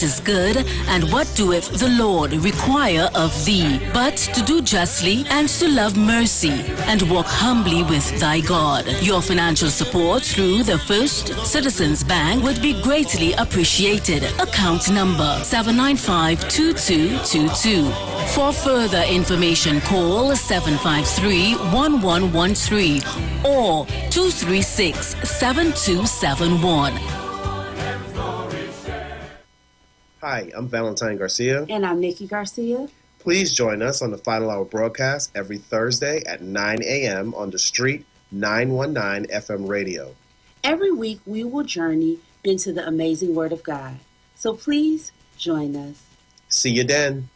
is good, and what doeth the Lord require of thee, but to do justly and to love mercy, and walk humbly with thy God. Your financial support through the First Citizens Bank would be greatly appreciated. Account number 795-2222. For further information, call 753-1113 or 236-7271. Hi, I'm Valentine Garcia. And I'm Nikki Garcia. Please join us on the Final Hour broadcast every Thursday at 9 a.m. on the Street 919 FM radio. Every week we will journey into the amazing Word of God. So please join us. See you then.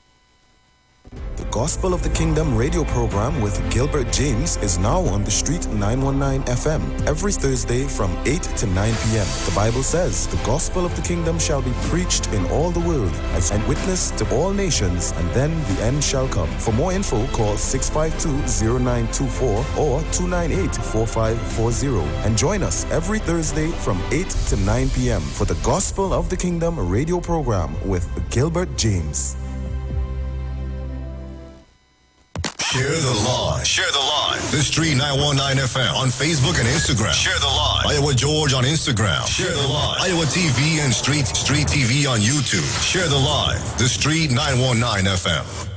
The Gospel of the Kingdom radio program with Gilbert James is now on the Street 919 FM every Thursday from 8 to 9 p.m. The Bible says, the Gospel of the Kingdom shall be preached in all the world as a witness to all nations, and then the end shall come. For more info, call 652-0924 or 298-4540 and join us every Thursday from 8 to 9 p.m. for the Gospel of the Kingdom radio program with Gilbert James. Share the live. Share the live. The Street 919 FM on Facebook and Instagram. Share the live. Iowa George on Instagram. Share the live. Iowa TV and Street TV on YouTube. Share the live. The Street 919 FM.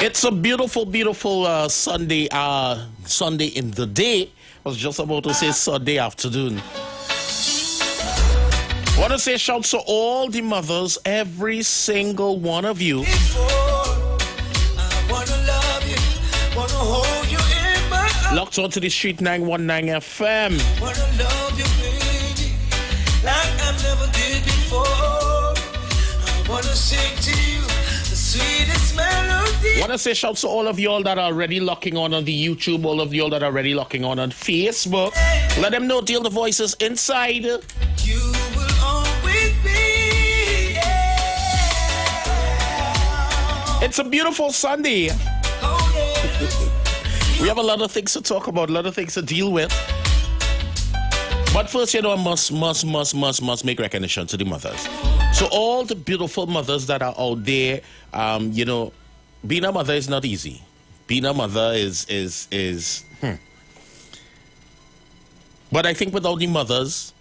It's a beautiful, beautiful Sunday in the day. I was just about to say Sunday afternoon. I want to say shouts to all the mothers, every single one of you. Locked on to the Street 919 FM. Wanna love you, baby, like I've never did before. I wanna sing to you the sweetest melody. Want to say shouts to all of y'all that are already locking on the YouTube, all of y'all that are already locking on Facebook. Let them know Deal the Voices inside. You will always be. Yeah. It's a beautiful Sunday. Oh, yeah. We have a lot of things to talk about, a lot of things to deal with. But first, I must make recognition to the mothers. So all the beautiful mothers that are out there, being a mother is not easy. Being a mother is. But I think without the mothers,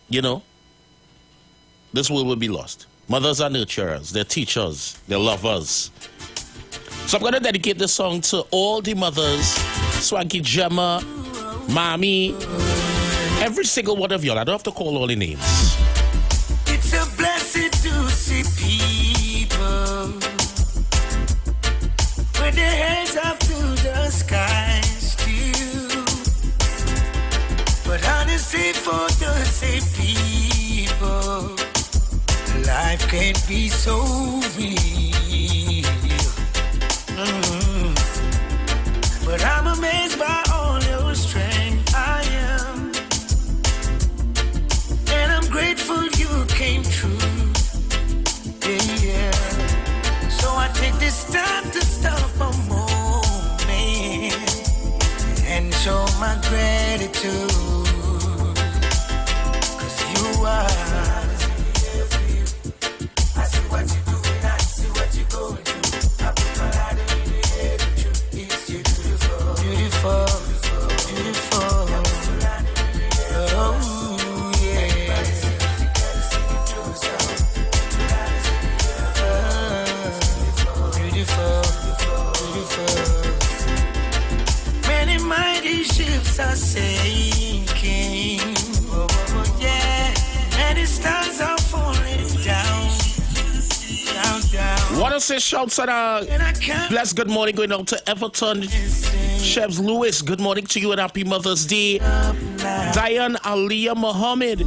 this world will be lost. Mothers are nurturers, they're teachers, they're lovers. So I'm going to dedicate this song to all the mothers, Swanky Gemma, Mommy, every single one of y'all. I don't have to call all the names. It's a blessing to see people with their heads up to the sky still. But honestly, for the same people, life can't be so real. But I'm amazed by all your strength. I am. And I'm grateful you came true. Yeah. So I take this time to stop a moment and show my gratitude. 'Cause you are. I see what you're doing, I see what you're going through. I put my heart in the air, the truth is you're beautiful. Beautiful, beautiful. Oh, yeah. Beautiful, beautiful. Many mighty ships are sinking. Oh, yeah. Many stars are falling down. Want to say shouts and bless good morning going out to Everton. Chefs Lewis, good morning to you and happy Mother's Day. Diane Aliyah Mohammed.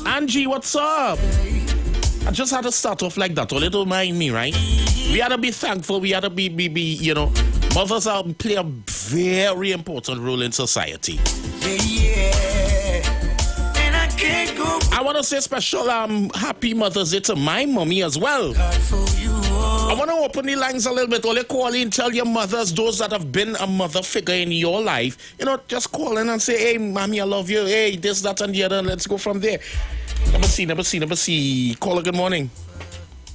Angie, what's up? I just had to start off like that. Don't mind me, right? We had to be thankful. We had to be mothers play a very important role in society. I want to say special happy Mother's Day to my mommy as well. I want to open the lines a little bit. Only call in, tell your mothers, those that have been a mother figure in your life, just call in and say, hey, mommy, I love you. Hey, this, that, and the other. Let's go from there. Never see. Caller, good morning.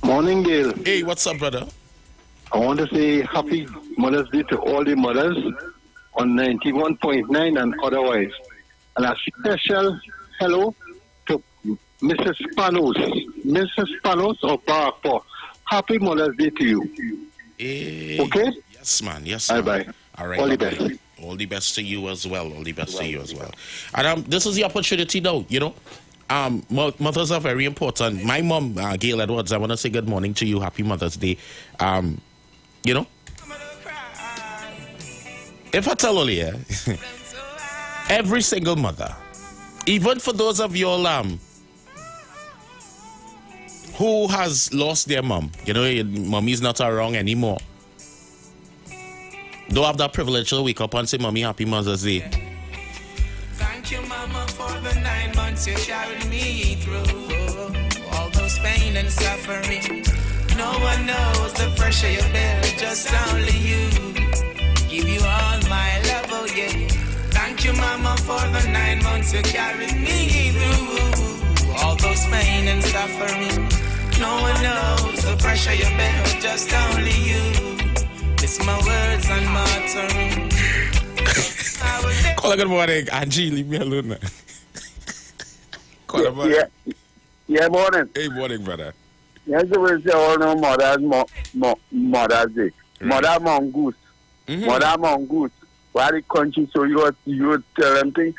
Morning, Gail. Hey, what's up, brother? I want to say happy Mother's Day to all the mothers on 91.9 and otherwise. And a special hello to Mrs. Panos of Barpo. Happy Mother's Day to you. Hey, okay? Yes, man. Bye-bye. All right. All the best. All the best to you as well. And this is the opportunity now, mothers are very important. My mom, Gail Edwards, I want to say good morning to you. Happy Mother's Day. If I tell you, every single mother, even for those of y'all who has lost their mom, mommy's not around anymore, don't have that privilege to wake up and say, Mommy, happy Mother's Day. Thank you, Mama, for the 9 months you carried me through. All those pain and suffering. No one knows the pressure you bear, just only you. Give you all my love, oh yeah. Thank you, Mama, for the 9 months you carried me through. All those pain and suffering. No one knows the pressure you bear, just only you. It's my words and my uttering. Call good morning, Angie. Leave me alone. Call morning. Yeah, morning. Hey, morning, brother. Yes, it was all no Mother's Day. Right. Mother Mongoose. Mm-hmm. Mother Mongoose. Why the country, so you tell them things.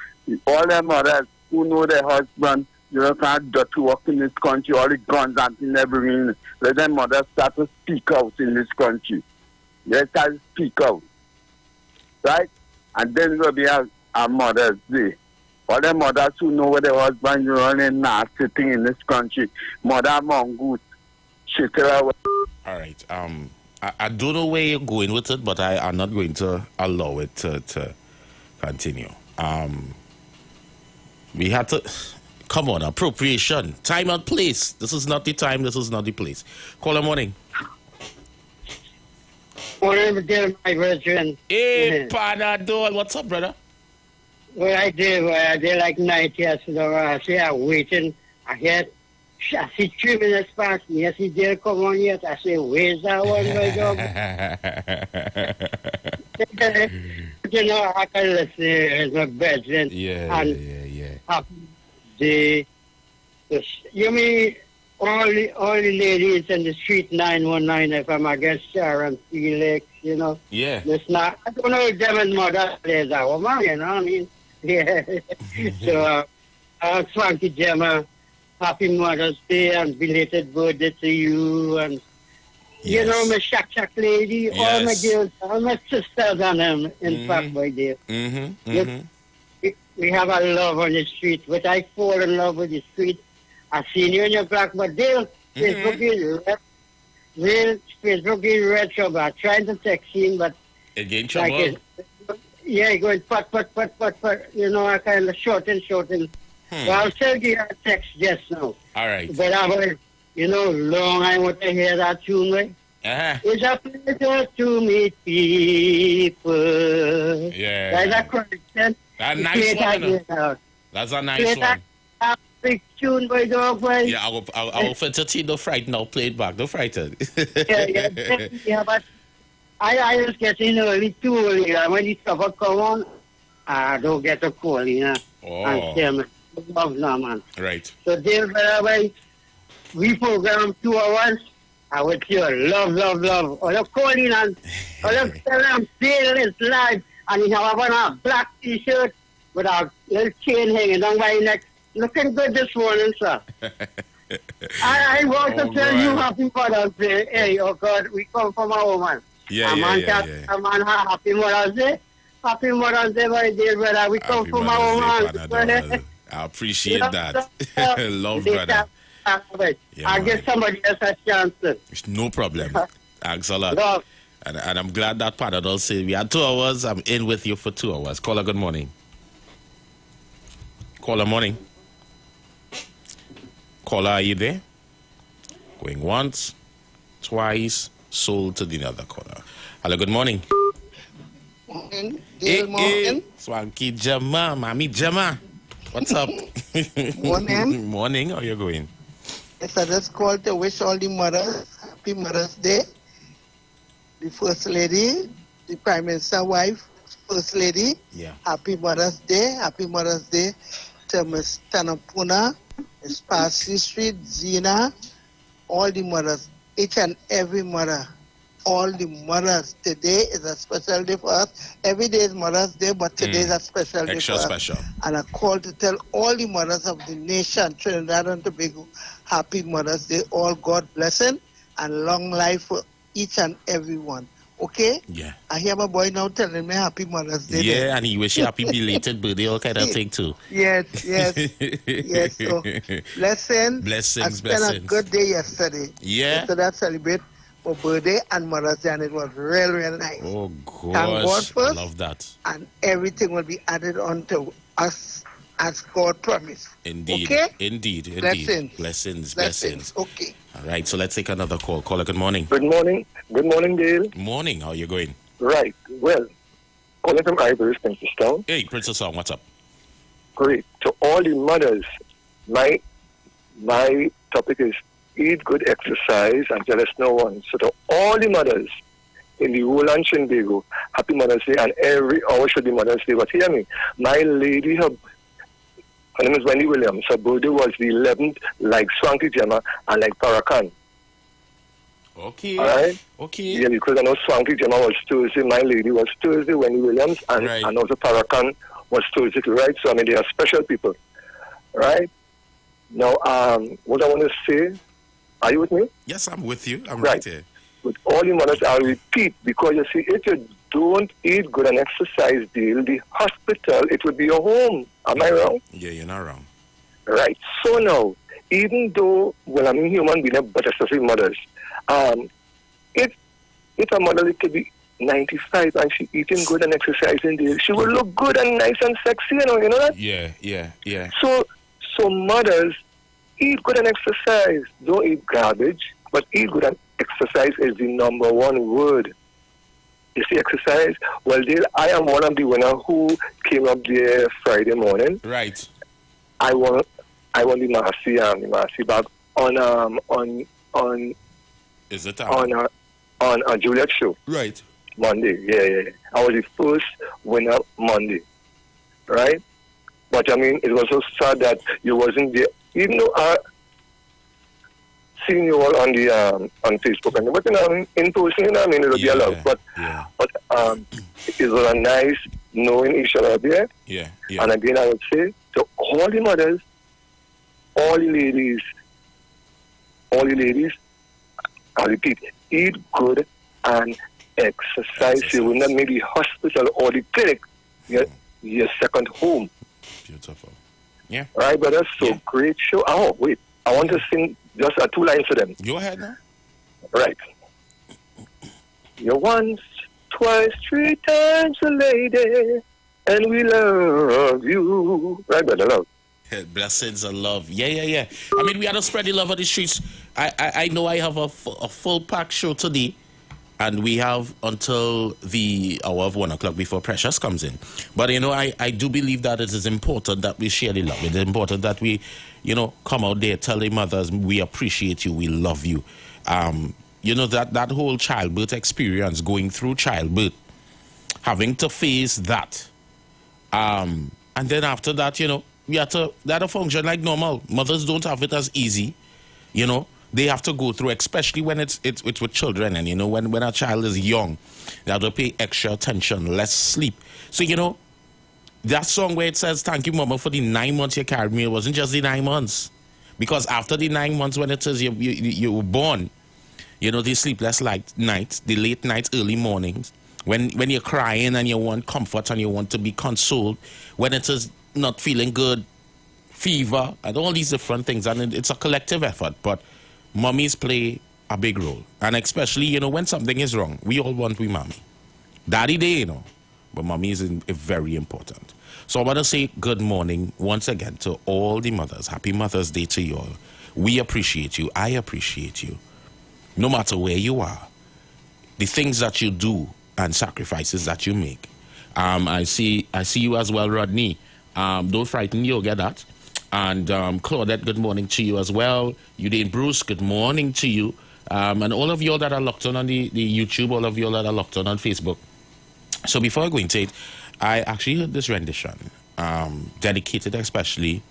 All the mothers who know their husband, can't dirty work in this country, all the guns and things they bring in. Let them mothers start to speak out in this country. Let us speak out. Right? And then it will be a Mother's Day. All the mothers who know where their husband is running nasty thing in this country. Mother Mongoose. She tell her. All right. I don't know where you're going with it, but I am not going to allow it to continue. We had to... Come on, appropriation. Time and place. This is not the time. This is not the place. Call morning. Morning, dear, my brethren. Hey, Panadol. What's up, brother? Well, I did like 90 years ago. I say I'm waiting. I see 3 minutes past me. I see they come on yet. I say, where's that one, my dog? You know, I can listen as my brethren. Yeah. You mean all the ladies in the street 919 FM against Sharon Felix, you know? Yeah. It's not, I don't know if them and mother plays a woman, you know what I mean? Yeah. So, Swanky Gemma, happy Mother's Day and belated birthday to you. And, you know, my Shack lady, all my girls, all my sisters and them, in fact, my dear. We have a love on the street, but I fall in love with the street. I seen you in your black, but Dale, Facebook is red trouble. I'm trying to text him, but... Again, trouble? Yeah, going pat. You know, I kind of shorten. Well, I'll tell you a text just now. All right. But I was, you know, long I want to hear that tune, right? It's a pleasure to meet people. Yeah. That's a question. That's a nice one. That's a nice one. Big tune, by dog, boy. Yeah, I'll entertain the fright now. Play it back. The frightened. Yeah, but I was getting early too early. When the supper come on, I don't get a call, you know. And say, love now, man. Right. So there, we program 2 hours. I would say love. Or the calling and or the tell them Dale is live. And he have on a black t-shirt with a little chain hanging down by his neck. Looking good this morning, sir. I want to tell you happy Mother's Day. Hey, oh God, we come from a woman. Yeah. Happy Mother's Day. Happy Mother's Day, my dear brother. We come from a woman. I appreciate that. Love, brother. I'll give somebody else a chance. No problem. Thanks a lot. And I'm glad that Panadol said we had 2 hours. I'm in with you for 2 hours. Caller, good morning. Caller, morning. Caller, are you there? Going once, twice, sold to the other caller. Hello, good morning. Morning. Hey. Swanky Jama, Mami Jama. What's up? Morning. Morning. How you going? Yes, I just called to wish all the mothers happy Mother's Day. The First Lady, the Prime Minister wife, First Lady. Yeah. Happy Mother's Day. Happy Mother's Day to Miss Tanapuna, Miss Parsley Street, Zina, all the mothers, each and every mother, all the mothers. Today is a special day for us. Every day is Mother's Day, but today is a special day Extra for special. us. And I call to tell all the mothers of the nation, Trinidad and Tobago, happy Mother's Day. All God blessing and long life for each and every one. Okay? Yeah. I hear my boy now telling me happy Mother's Day. Yeah, and he wish you happy belated birthday, all kind of thing too. Yes. So, blessings. I spent a good day yesterday. Yeah. Yesterday I celebrate my birthday and Mother's Day, and it was real nice. Oh, gosh. Thank God first. Love that. And everything will be added on to us as God promised. Indeed. Okay? Indeed. Blessings. Okay. All right, so let's take another call. Caller, good morning. Good morning, Dale. Morning. How are you going? Right. Well, calling from Iwer, Princess Town. Hey, Princess Town, what's up? Great. To all the mothers, my topic is eat good, exercise, and jealous no one. So to all the mothers in the whole and Shindigo, happy Mother's Day, and every hour should be Mother's Day. But hear me, my lady, her name is Wendy Williams. Her birthday was the 11th, like Swanky Gemma and like Parakan. Okay. All right? Okay. Yeah, because I know Swanky Gemma was Thursday, my lady was Thursday, Wendy Williams, and, right. and also Parakan was Thursday, right? So, I mean, they are special people, right? Now, what I want to say, are you with me? Yes, I'm with you. I'm right here. With all the mothers, I'll repeat, because you see, if you don't eat good and exercise, Deal, the hospital, it would be your home. Am I wrong? Yeah, you're not wrong. Right. So now, even though, well, I'm a human being, but especially mothers, if if a mother could be 95 and she eating good and exercising daily, she will look good and nice and sexy, you know that? Yeah. So mothers, eat good and exercise. Don't eat garbage, but eat good and exercise is the number one word. You see, exercise. Well, Dale, I am one of the winners who came up there Friday morning. Right. I won the Marcy bag on Is it on a Juliet show. Right. Monday. Yeah. I was the first winner Monday. Right. But I mean, it was so sad that you wasn't there. Even though I seen you all on the on Facebook, and but in person, it would be a lot. But it was a nice knowing each other there. Yeah. And again, I would say to all the mothers, all the ladies, I repeat, eat good and exercise. You will not make the hospital or the clinic your second home. Beautiful. Yeah. Right, brother? So great show. Oh, wait. I want to sing just 2 lines for them. Go ahead now. Right. You're once, twice, 3 times a lady, and we love you. Right, brother? Love. Blessings and love. Yeah. I mean, we had to spread the love on the streets. I know I have a full pack show today, and we have until the hour of 1 o'clock before Precious comes in. But, I do believe that it is important that we share the love. It is important that we, come out there, tell the mothers, we appreciate you, we love you. That whole childbirth experience, going through childbirth, having to face that. And then after that, we have to function like normal. Mothers don't have it as easy, They have to go through, especially when it's with children, and when a child is young, they have to pay extra attention, less sleep. So that song where it says, "Thank you, Mama, for the 9 months you carried me," it wasn't just the 9 months, because after the 9 months, when it is you were born, the sleepless nights, the late nights, early mornings, when you're crying and you want comfort and you want to be consoled, when it is not feeling good, fever, and all these different things, and it's a collective effort, but mummies play a big role. And especially, when something is wrong, we all want we mommy. Daddy day, but mommy is very important. So I want to say good morning once again to all the mothers. Happy Mother's Day to you all. We appreciate you. I appreciate you. No matter where you are, the things that you do and sacrifices that you make. I see you as well, Rodney. Don't frighten, you'll get that. And Claudette, good morning to you as well. Eugene Bruce, good morning to you. And all of you all that are locked on the YouTube, all of you all that are locked on Facebook. So before I go into it, I actually heard this rendition, dedicated especially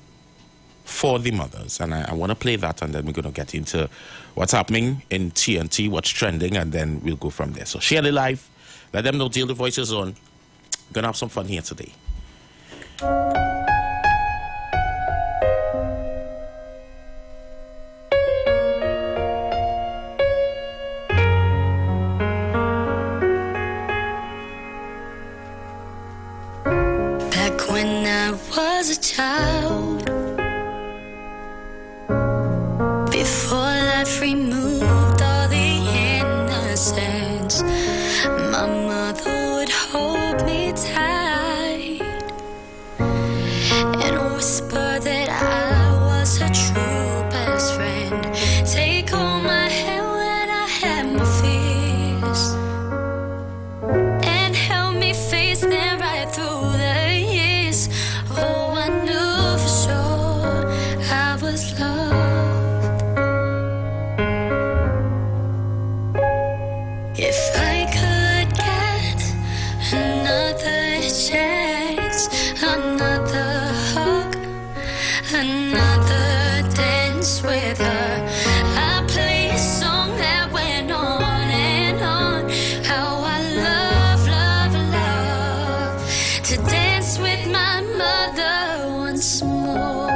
for the mothers. And I want to play that, and then we're going to get into what's happening in TNT, what's trending, and then we'll go from there. So share the live. Let them know Deal the Voice is on. We're going to have some fun here today. Back when I was a child, before life removed all the innocence, my mother would hold me tight and whisper that I was her true best friend. Take hold my hand when I had my fears and help me face them right through the years. Oh, I knew for sure I was loved. If I could get another chance, another hug, another dance with her, I'd play a song that went on and on. How I love to dance with my mother once more.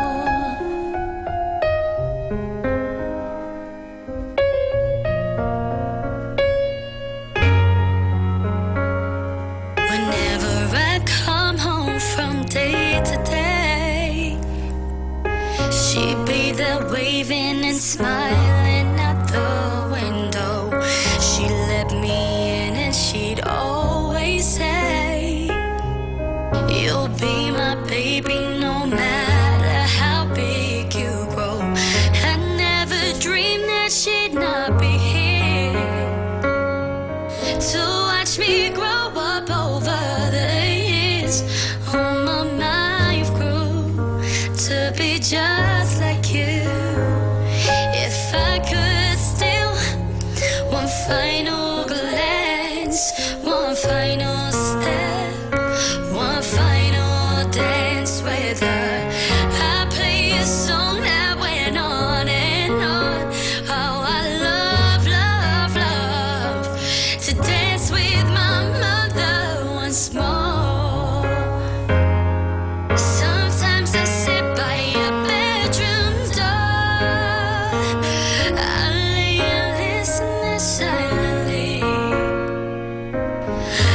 Whenever I come home from day to day, she'd be there waving and smiling out the window. She let me to be just like you. If I could steal one final glance, one final step, one final dance with her, I play a song that went on and on. How I love, love, love to dance with my mother once more. Sometimes I sit by your bedroom door, I lay and listen silently.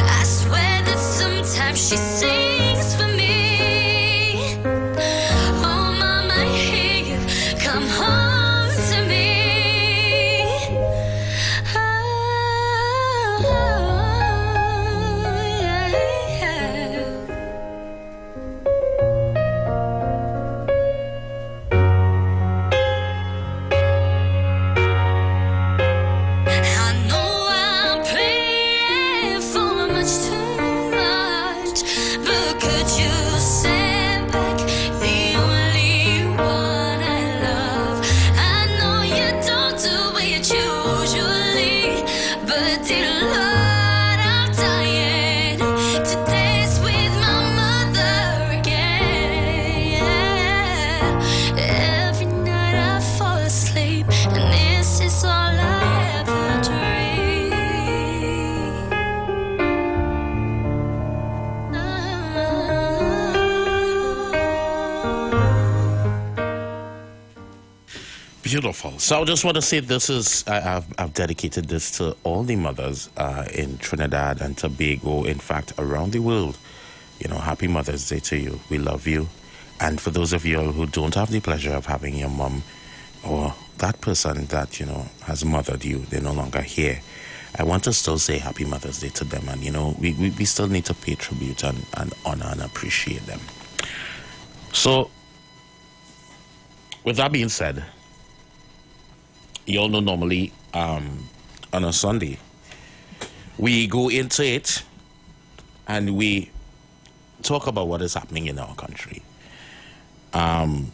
I swear that sometimes she sings for me. Oh mama, I hear you come home to me. Oh, yeah. I know I'm praying for much too much, but could you send back the only one I love? I know you don't do it usually, but dear Lord, I'm dying to dance with my mother again. Every night I fall asleep, and this is all I ever dream. Beautiful. So I just want to say this is, I've dedicated this to all the mothers in Trinidad and Tobago, in fact, around the world. You know, happy Mother's Day to you. We love you. And for those of you all who don't have the pleasure of having your mom or that person that, you know, has mothered you, they're no longer here, I want to still say happy Mother's Day to them. And, you know, we still need to pay tribute and honor and appreciate them. So, with that being said, you all know normally on a Sunday, we go into it and we talk about what is happening in our country. And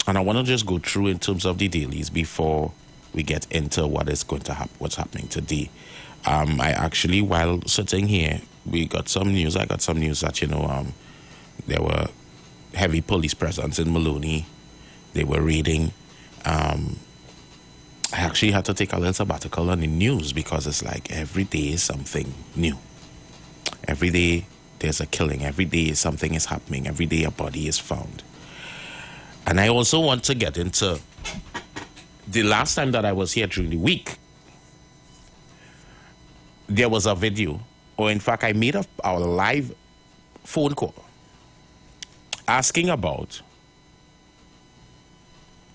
I want to just go through in terms of the dailies before we get into what is going to happen, what's happening today. I actually, while sitting here, we got some news. I got some news that, you know, there were heavy police presence in Maloney. They were raiding. I actually had to take a little sabbatical on the news because it's like every day is something new. Every day there's a killing. Every day something is happening. Every day a body is found. And I also want to get into the last time that I was here during the week. There was a video, or in fact I made a live phone call asking about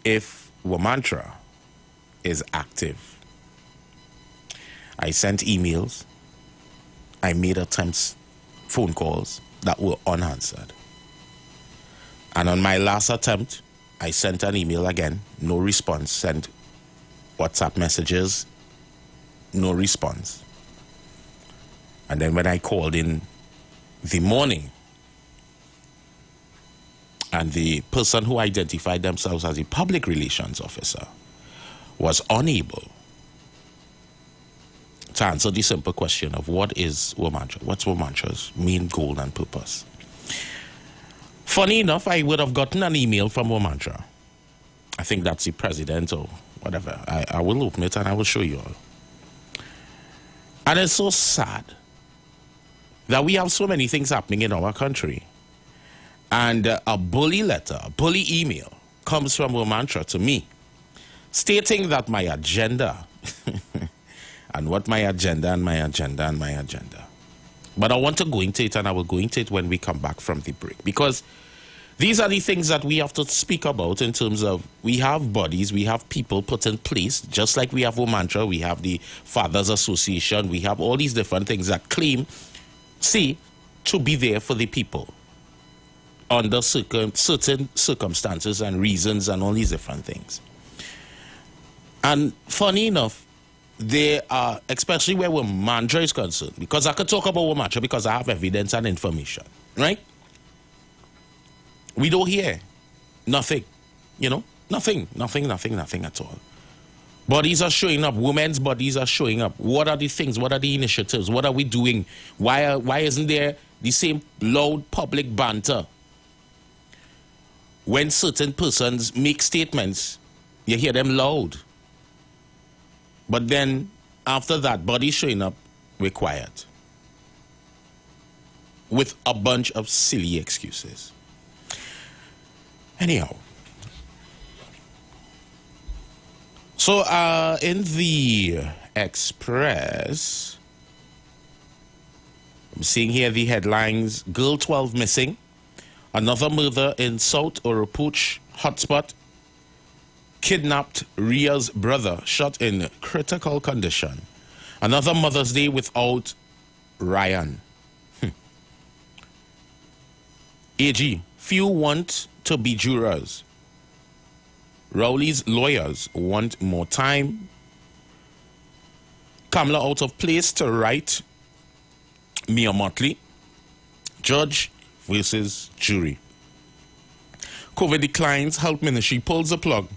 if Womantra is active. I sent emails. I made attempts, phone calls that were unanswered. And on my last attempt, I sent an email again, no response. Sent WhatsApp messages, no response. And then when I called in the morning, and the person who identified themselves as a public relations officer was unable to answer the simple question of what is Womantra? What's Womantra's main goal and purpose? Funny enough, I would have gotten an email from Womantra. I think that's the president or whatever. I will open it and I will show you all. And it's so sad that we have so many things happening in our country. And a bully letter, a bully email comes from Womantra to me stating that my agenda and what my agenda and my agenda and my agenda. But I want to go into it, and I will go into it when we come back from the break, because these are the things that we have to speak about in terms of we have bodies, we have people put in place, just like we have Womantra, we have the Fathers Association, we have all these different things that claim, to be there for the people under certain circumstances and reasons and all these different things. And funny enough, they are, especially where Womantra is concerned, because I could talk about Womantra because I have evidence and information, right? We don't hear nothing, nothing at all. Bodies are showing up. Women's bodies are showing up. What are the things? What are the initiatives? What are we doing? Why isn't there the same loud public banter? When certain persons make statements, you hear them loud. But then, after that, bodies showing up, we're quiet. With a bunch of silly excuses. Anyhow. So, in the Express, I'm seeing here the headlines, Girl 12 missing, another murder in South Oropuch hotspot, kidnapped Ria's brother, shot in critical condition, another Mother's Day without Ryan. AG, few want to be jurors. Rowley's lawyers want more time. Kamala out of place to write Mia Motley. Judge versus jury. COVID declines. Health Ministry pulls the plug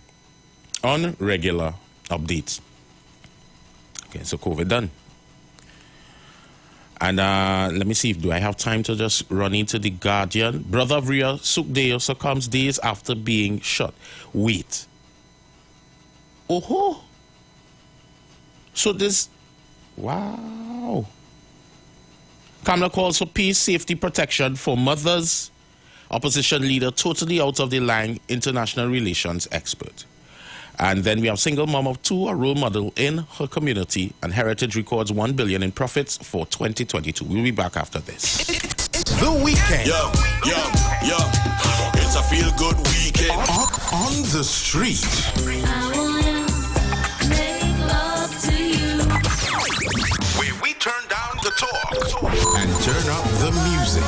on regular updates. Okay, so COVID done. And let me see, do I have time to just run into the Guardian? Brother of Ria Sukdeo succumbs days after being shot. Wait. Oh. So this, wow. Kamala calls for peace, safety, protection for mothers. Opposition leader totally out of the line, international relations expert. And then we have single mom of two, a role model in her community, and Heritage records $1 billion in profits for 2022. We'll be back after this. The weekend. Yo. It's a feel-good weekend. On the street. I wanna make love to you. Where we turn down the talk and turn up the music.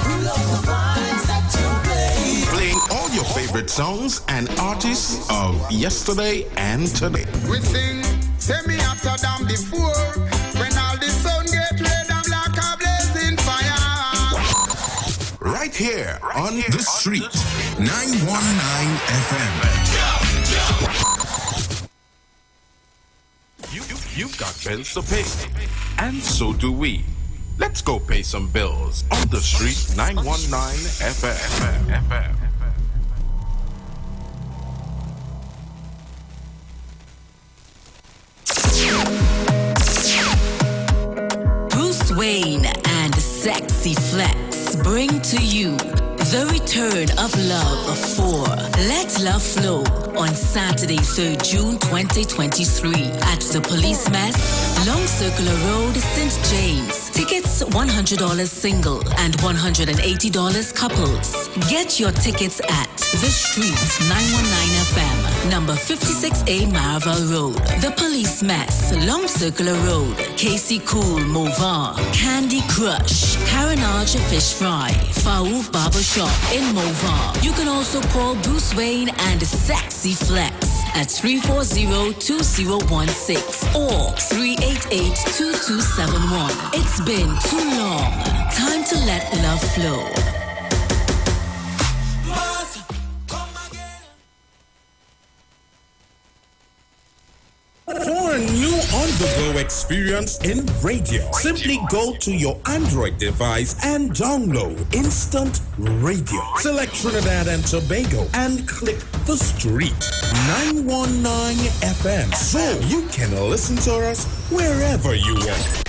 Playing all your favorite songs and artists of yesterday and today. We sing, send me after them before. When all the sun get red, I'm like a blazing fire. Right here on the street. 919 FM. You've got bills to pay. And so do we. Let's go pay some bills on the street. 919 FM. Bruce Wayne and Sexy Flex bring to you the return of Love for Let Love Flow on Saturday, 3rd June 2023 at the Police Mess, Long Circular Road, St. James. Tickets $100 single and $180 couples. Get your tickets at The Street 919 FM, number 56A Marvel Road. The Police Mess, Long Circular Road, Casey Cool, Movar, Candy Crush, Carenage Fish Fry, Faouf Barbershop in Movar. You can also call Bruce Wayne and Sexy Flex at 340-2016 or 388-2271. It's been too long. Time to let love flow. For a new on-the-go experience in radio, simply go to your Android device and download Instant Radio. Select Trinidad and Tobago and click the street 919 FM so you can listen to us wherever you want.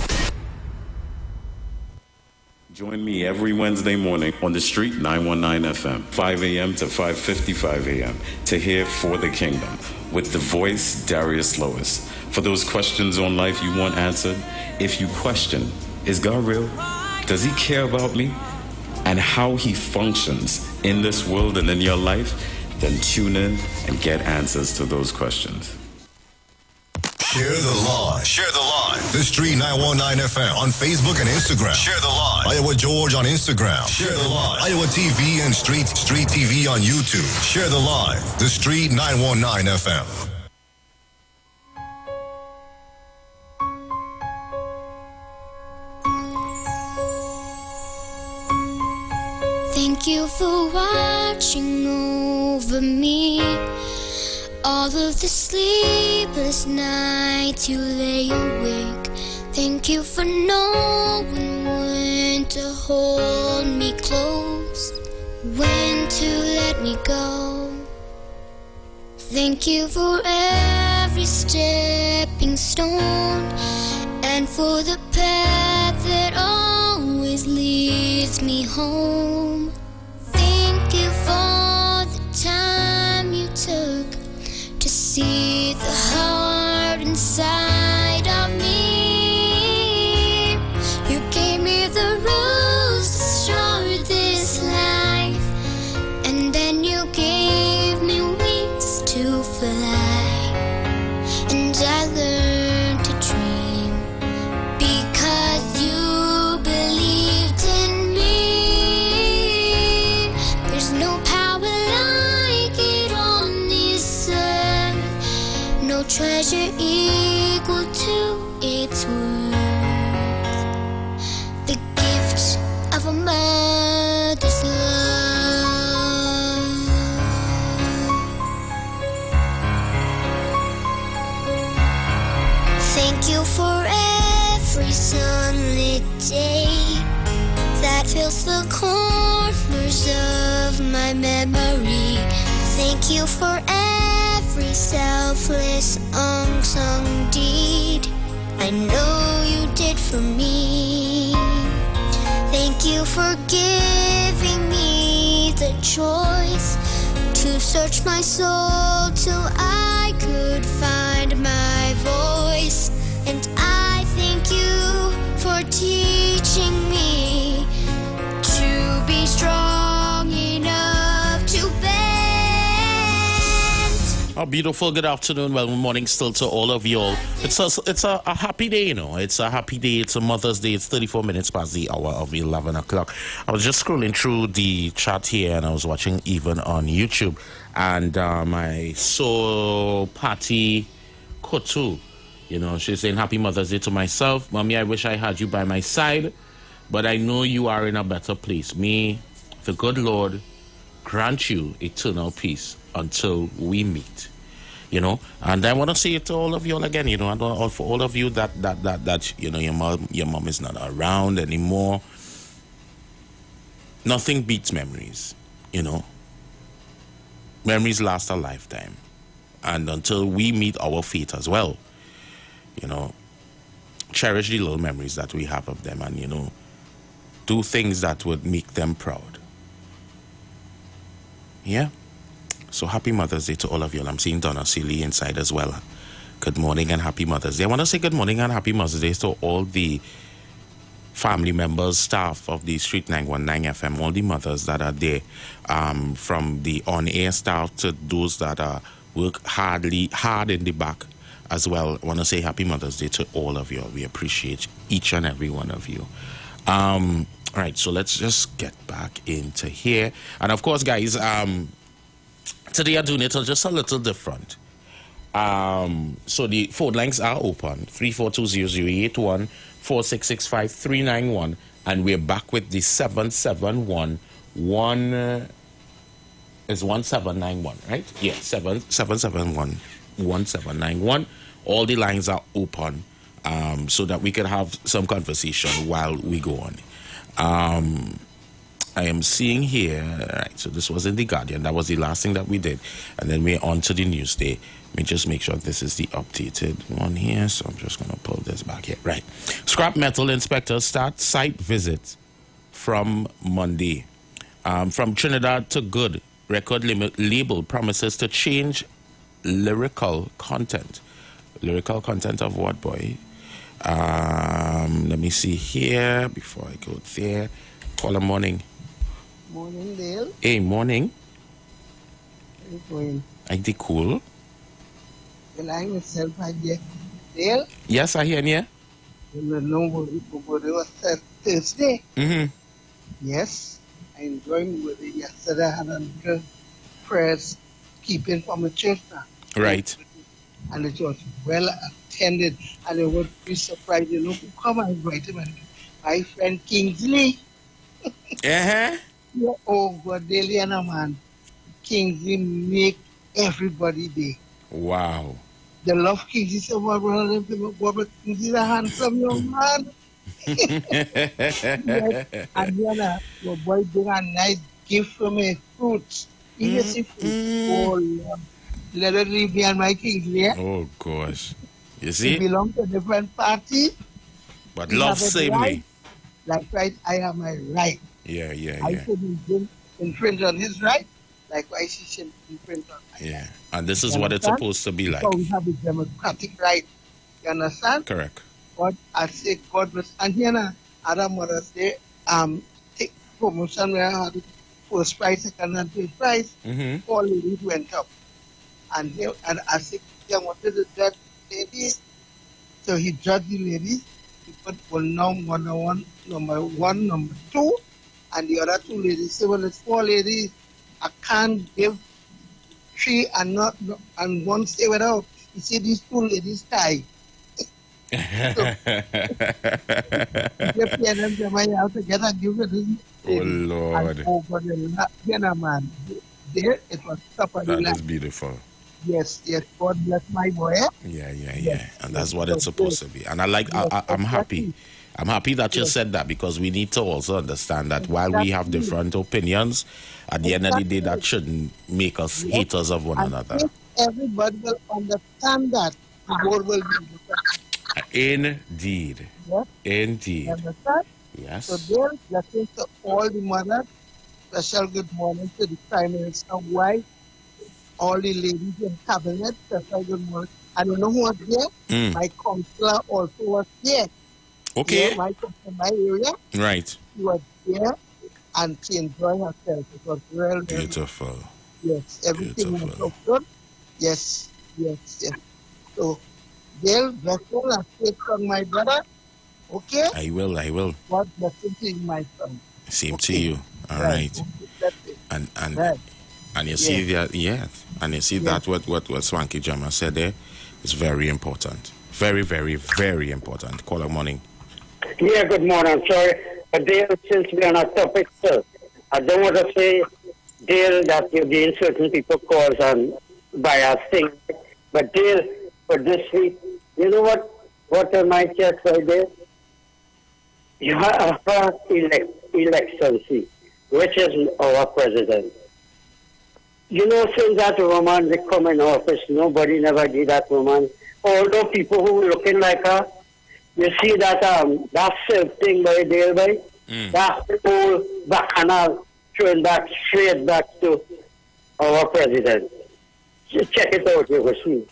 Join me every Wednesday morning on the street 919 FM, 5 a.m. to 5:55 a.m. to hear For the Kingdom with the voice Darius Lois. For those questions on life you want answered, if you question, is God real? Does he care about me? And how he functions in this world and in your life, then tune in and get answers to those questions. Share the live. Share the live. The Street 919 FM on Facebook and Instagram. Share the live. Iowa George on Instagram. Share the live. Iowa TV and Street TV on YouTube. Share the live. The Street 919 FM. Thank Thank you for watching over me. All of the sleepless nights you lay awake. Thank you for knowing when to hold me close, when to let me go. Thank you for every stepping stone, and for the path that always leads me home. Thank you for the time you took to see the heart inside of me. You gave me the rules to start this life, and then you gave me wings to fly. And I learned to dream because you believed in me. There's no power like it on this earth, no treasure equal to its worth. The gift of a mother's love. Thank you for every sunlit day that fills the corners of my memory. Thank you for every selfless unsung deed I know you did for me. Thank you for giving me the choice to search my soul till I could find my voice. And I thank you for teaching me to be strong enough to bend. A beautiful good afternoon, well, morning still to all of you all. It's a happy day, you know. It's a happy day. It's a Mother's Day. It's 34 minutes past the hour of 11 o'clock. I was just scrolling through the chat here, and I was watching even on YouTube. And I saw Patty Kotu. You know, she's saying, Happy Mother's Day to myself. Mommy, I wish I had you by my side, but I know you are in a better place. May the good Lord grant you eternal peace until we meet. You know, and I want to say it to all of you all again, you know, and for all of you that you know, your mom is not around anymore. Nothing beats memories, you know. Memories last a lifetime. And until we meet our fate as well, you know, cherish the little memories that we have of them, and, you know, do things that would make them proud. Yeah. So happy Mother's Day to all of you. I'm seeing Donna Seeley inside as well. Good morning and happy Mother's Day. I want to say good morning and happy Mother's Day to all the family members, staff of the Street 919 FM, all the mothers that are there, from the on-air staff to those that work hard in the back as well. I want to say happy Mother's Day to all of you. We appreciate each and every one of you. All right, so let's just get back into here. And of course, guys, today I'm doing it just a little different. So the phone lines are open, 3420081, 4665391, and we're back with the 771 is 1791, right? Yeah, 771 1791. All the lines are open, so that we can have some conversation while we go on. I am seeing here, right, so this was in The Guardian. That was the last thing that we did. And then we're on to the Newsday. Let me just make sure this is the updated one here. So I'm just going to pull this back here. Right. Scrap metal inspectors start site visits from Monday. From Trinidad to Good, record label promises to change lyrical content. Lyrical content of what, boy? Let me see here before I go there. Call a morning. Morning, Dale. Hey, morning. How you doing? I did cool. Well, I myself, I get Dale. Yes, I hear you. You know what it was Thursday. Mm-hmm. Yes, I enjoyed it yesterday. I had a little prayers keeping from the church now. Right. And it was well attended, and I would be surprised, you know, who come and invite him. My friend Kingsley. Uh-huh. Yeah, oh, God, daily and a man. Kingsley make everybody day. Wow. The love Kingsley so much, brother Kingsley is a handsome young man. Yes, and then your boy bring a nice gift from me, fruits. You see fruit. Oh, Lord. Let it leave me and my Kingsley. Oh gosh. You He see? belong to a different party. But He love have it right. samely. Likewise, I have my right. Yeah. I should infringe on his right. Likewise, he should infringe on my Yeah. And this is You what it's understand? supposed to be like. Because we have a democratic right. You understand? Correct. But I say God bless. And here now, other mothers say, take promotion where I had first prize, second and third prize. Mm-hmm. 4 ladies went up. And I said, I wanted to judge ladies. So he judged the ladies. He put number one, number 2. And the other 2 ladies say, well, it's 4 ladies. I can't give 3 and not and 1 stay without. You see, these 2 ladies tie. To get a give it this Lord. and over the man. There it was top of the That is line. beautiful. Yes, God bless my boy. Yeah. Yes, And that's what it's supposed to be. And I'm happy. I'm happy that you said that, because we need to also understand that while we have different opinions, at the end of the day, that shouldn't make us haters of one another. If everybody will understand that, the world will be different. Indeed. Yes. Indeed. You understand? Yes. So there's blessings to all the mothers. Special good morning to the Prime Minister wife, all the ladies in cabinet. Special good morning. And you know who was there? My counselor also was there. Okay. Yeah, my area. Right. She was there and she enjoyed herself. It was real beautiful. Yes, everything was so good. Yes. So, Dale, blessing and faith on my brother. Okay? I will. God bless you, my son. Same to you. All right. And you see that, and you see that what Swanky Jama said there is very important. Very, very, very important. Call morning. Yeah, good morning. Sorry, Dale, since we're on a topic, sir, I don't want to say, Dale, that you're getting certain people calls and bias thing. But Dale, for this week, you know what on my chest right there? You have a electancy, which is our president. You know, since that woman they come in office, nobody never did that woman. Although people who were looking like her, you see that that silk thing by there, by that whole bacchanal turned back straight back to our president. Just check it out, you will see.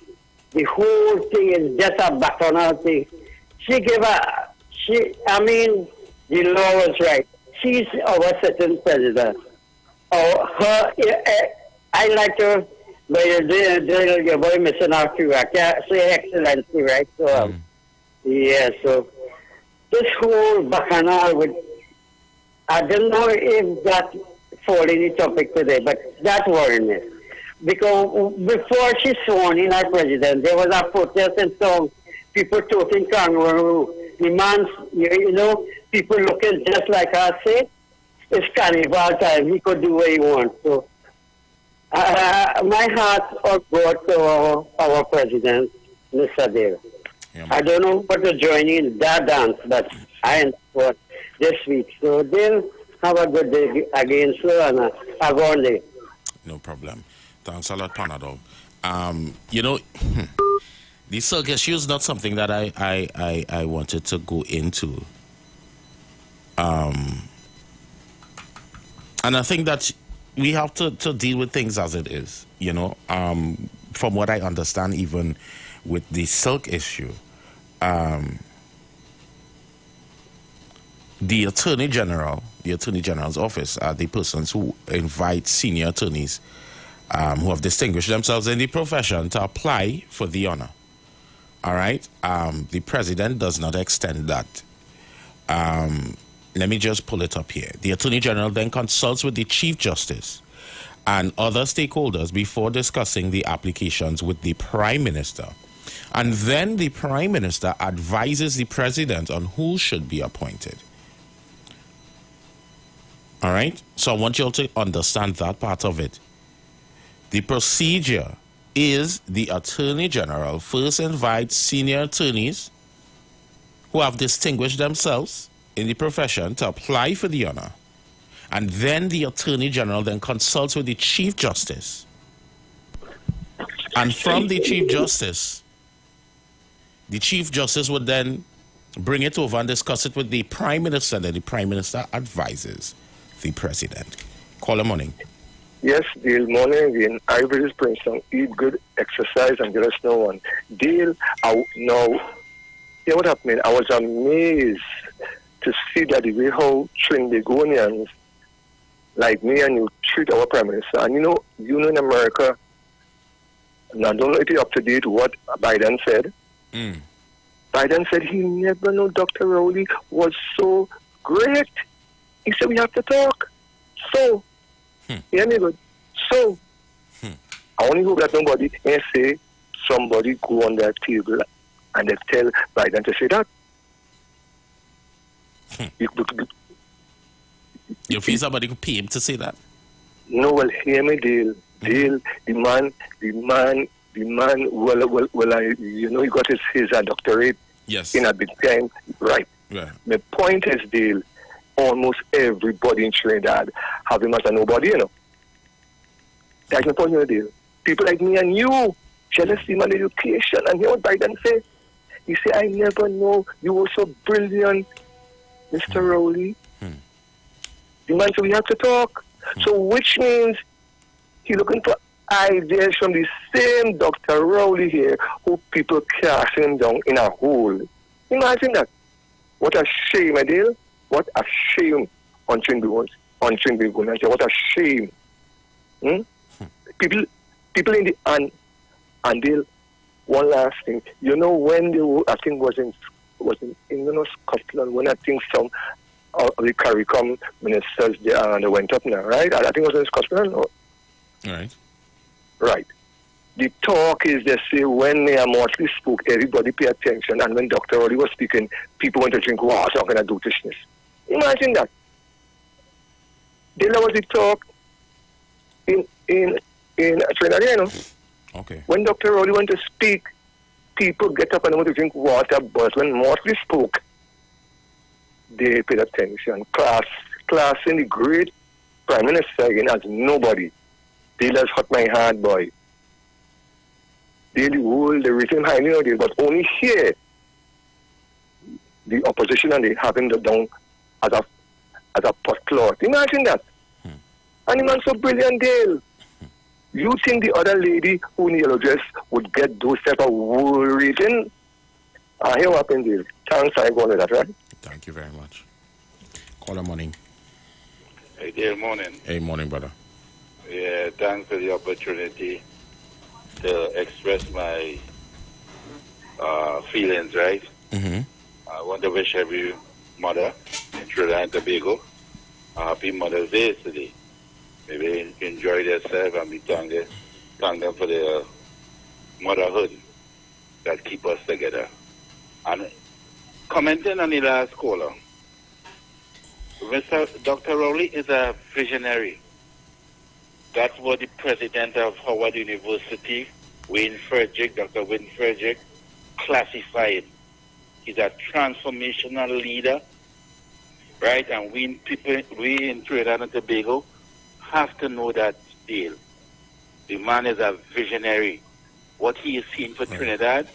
The whole thing is just a bacchanal thing. The law was right. She's our sitting president. I like her, but your boy missing out too. I can't say excellency, right? So, so this whole bacchanal with, I don't know if that fall in the topic today, but that worried me. Because before she sworn in as president, there was a protest and some people talking kangaroo. The man, people looking just like her say, it's carnival time, he could do what he wants. So, my heart goes to our president, Mr. Dale. I don't know what to join in that dance, but I am for this week. So, Dale, have a good day again, sir, and have a good day. No problem. Thanks a lot, Panadol. The silk issue is not something that I wanted to go into. And I think that we have to deal with things as it is, from what I understand, even with the silk issue, the Attorney General's office are the persons who invite senior attorneys who have distinguished themselves in the profession to apply for the honor. All right? The president does not extend that. Let me just pull it up here. The Attorney General then consults with the Chief Justice and other stakeholders before discussing the applications with the Prime Minister. And then the Prime Minister advises the President on who should be appointed. All right? So I want you all to understand that part of it. The procedure is the Attorney General first invites senior attorneys who have distinguished themselves in the profession to apply for the honor. And then the Attorney General then consults with the Chief Justice. And from the Chief Justice would then bring it over and discuss it with the Prime Minister, and then the Prime Minister advises the President. Call morning. Yes, Dale, morning again. Iwer is Princeton. Eat good, exercise, and there is no one. Dale, now, hear what happened? I was amazed to see that the way how Trinbagonians like me and you treat our Prime Minister. And you know in America, and I don't know if you're up to date what Biden said. Biden said he never knew Dr. Rowley was so great. He said we have to talk. So, hear me good. So, I only hope that nobody can say somebody go on that table and they tell Biden to say that. You feel somebody could pay him to say that? No, well, hear me, Dale. Dale, the man, well, he got his doctorate in a big time, right? Yeah. My point is, Dale, almost everybody in Trinidad have him as a nobody, you know. That's my point, Dale. People like me and you, jealousy, man, education, and hear what Biden said. He said, I never know you were so brilliant, Mr. Rowley. The man said, we have to talk. So which means he's looking for ideas from the same Dr. Rowley here who people cast him down in a hole. Imagine that. What a shame, my dear. What a shame on Trinbagonians. What a shame. People in the and Dale, one last thing. You know when I think was in Scotland, when I think some the CARICOM ministers they went up now, right? I think it was in Scotland. Or? Right. The talk is they say when Mortley spoke, everybody pay attention, and when Dr. Rowley was speaking, people went to drink water and kind of dotishness. Imagine that. There was the talk in Trinidad, you know. Okay. When Dr. Rowley went to speak, people get up and want to drink water, but when Mortley spoke, they paid attention. Class in the great Prime Minister again as nobody. They just hurt my heart, boy. They the world, they rate him highly nowadays, but only here, the opposition and they have him down as a pot cloth. Imagine that. And the man so brilliant, Dale. You think the other lady who in the yellow dress would get those type of world rating? Here what happened, Dale. Thanks, I go on with that, right? Thank you very much. Call morning. Hey, dear morning. Hey, morning, brother. Yeah, thanks for the opportunity to express my feelings, right? I want to wish every mother in Trinidad and Tobago a happy Mother's Day today. Maybe enjoy themselves and be thank them for their motherhood that keep us together. And commenting on the last caller, Dr. Rowley is a visionary. That's what the president of Howard University, Dr. Wayne Frederick, classified. He's a transformational leader, right? And we in Trinidad and Tobago have to know that deal. The man is a visionary. What he is seeing for Trinidad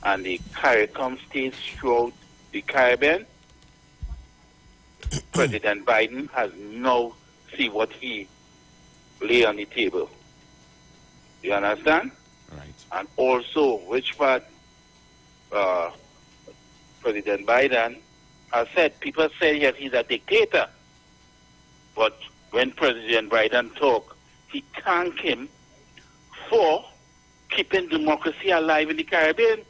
and the CARICOM states throughout the Caribbean, President Biden has now see what he lay on the table. You understand? Right. And also, which part President Biden has said, people say yes, he's a dictator. But when President Biden talk, he thanked him for keeping democracy alive in the Caribbean.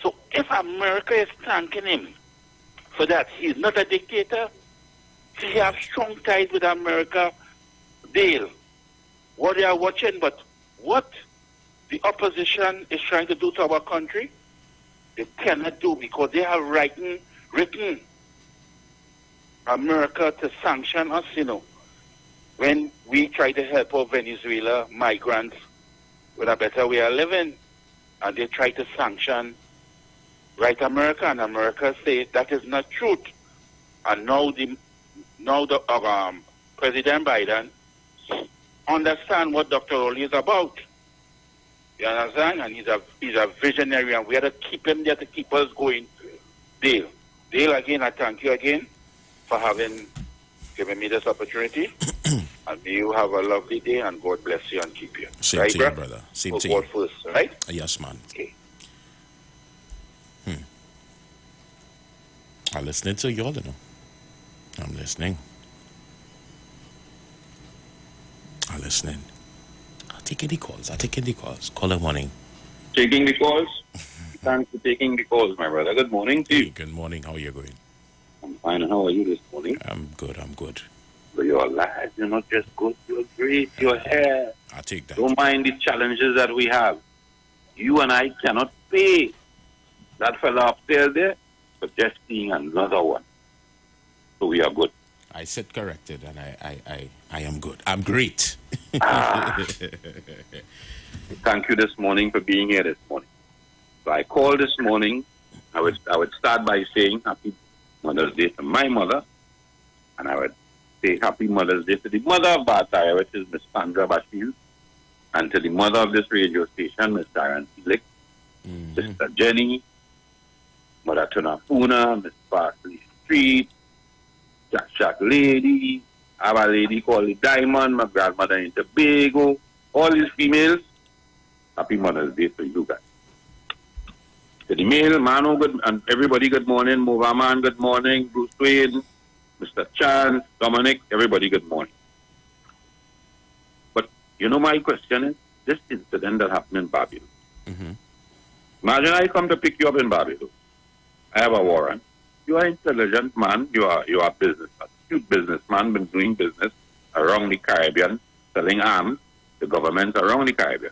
So if America is thanking him for that, he's not a dictator. He has strong ties with America. Deal. What they are watching, but what the opposition is trying to do to our country, they cannot do because they have written America to sanction us, when we try to help our Venezuela migrants with a better way of living, and they try to sanction America, and America say that is not truth. And now the President Biden understand what Dr. Oli is about. You understand? And he's a visionary, and we have to keep him there to keep us going. Dale, again, I thank you again for giving me this opportunity. And may you have a lovely day, and God bless you and keep you. Same right, to you, brother. Same to God you. first, right? Yes, man. Okay. I'm listening to you all, I'm listening. I'm listening. I'll take any calls. Caller morning. Taking the calls? Thanks for taking the calls, my brother. Good morning to you. Good morning. How are you going? I'm fine. How are you this morning? I'm good. But you're alive. You're not just good. You're great. You're here. I'll take that. Don't mind the challenges that we have. You and I cannot pay that fella upstairs there for just seeing another one. So we are good. I said corrected, and I am good. I'm great. Thank you this morning for being here this morning. So I called this morning. I would start by saying Happy Mother's Day to my mother, and I would say Happy Mother's Day to the mother of Bataya, which is Miss Sandra Bashir, and to the mother of this radio station, Miss Darren Felix, Sister Jenny, Mother Tunafuna, Miss Parsley Street, Jack Lady, I have a lady called the Diamond, my grandmother in Tobago, all these females, Happy Mother's Day to you guys. To the male, Mano, good, and everybody, good morning. Mova Man, good morning. Bruce Wayne, Mr. Chan, Dominic, everybody, good morning. But, my question is, this incident that happened in Barbados. Imagine I come to pick you up in Barbados. I have a warrant. You are an intelligent man. You are a astute businessman, been doing business around the Caribbean, selling arms to governments around the Caribbean.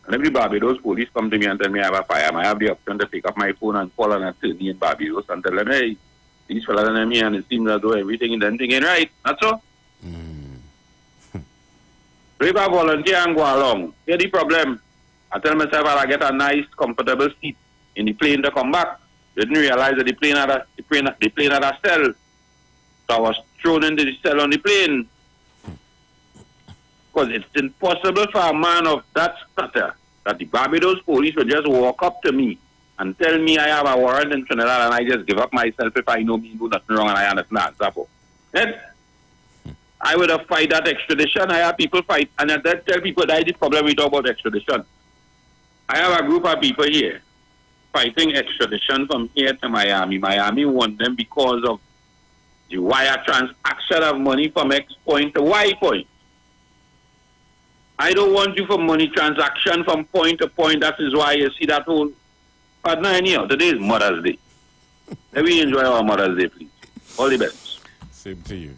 And every Barbados police come to me and tell me I have a firearm. I have the option to pick up my phone and call an attorney in Barbados and tell them, hey, these fellas are me, and it seems as though everything in them thing ain't right. That's all. So if I volunteer and go along, here's the problem. I tell myself I'll get a nice, comfortable seat in the plane to come back. Didn't realize that the plane had a cell. So I was thrown into the cell on the plane. Because it's impossible for a man of that stature that the Barbados police would just walk up to me and tell me I have a warrant in Trinidad and I just give up myself if I know me do nothing wrong and I understand. Then I would have fight that extradition. I have people fight, and I tell people that the problem we talk about extradition. I have a group of people here fighting extradition from here to Miami. Miami want them because of the wire transaction of money from X point to Y point. I don't want you for money transaction from point to point. That is why you see that whole... But no, anyhow, today is Mother's Day. Let me enjoy our Mother's Day, please. All the best. Same to you.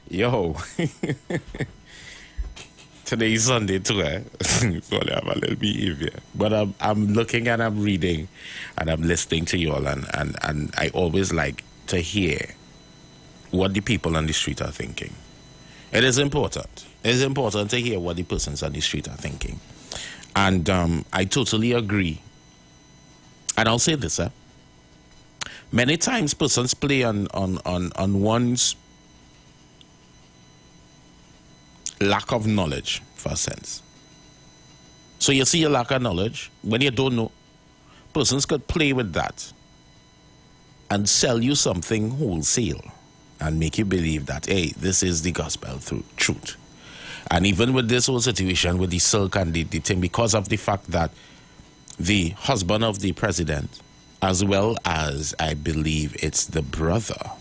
Yo. Today's Sunday too, so I have a little behavior. But I'm looking and I'm reading and I'm listening to you all, and I always like to hear what the people on the street are thinking. It is important. It is important to hear what the persons on the street are thinking. And I totally agree. And I'll say this, many times persons play on one's lack of knowledge, for a sense. So you see a lack of knowledge when you don't know. Persons could play with that and sell you something wholesale and make you believe that, hey, this is the gospel truth. And even with this whole situation with the silk and the thing, because of the fact that the husband of the president, as well as I believe it's the brother,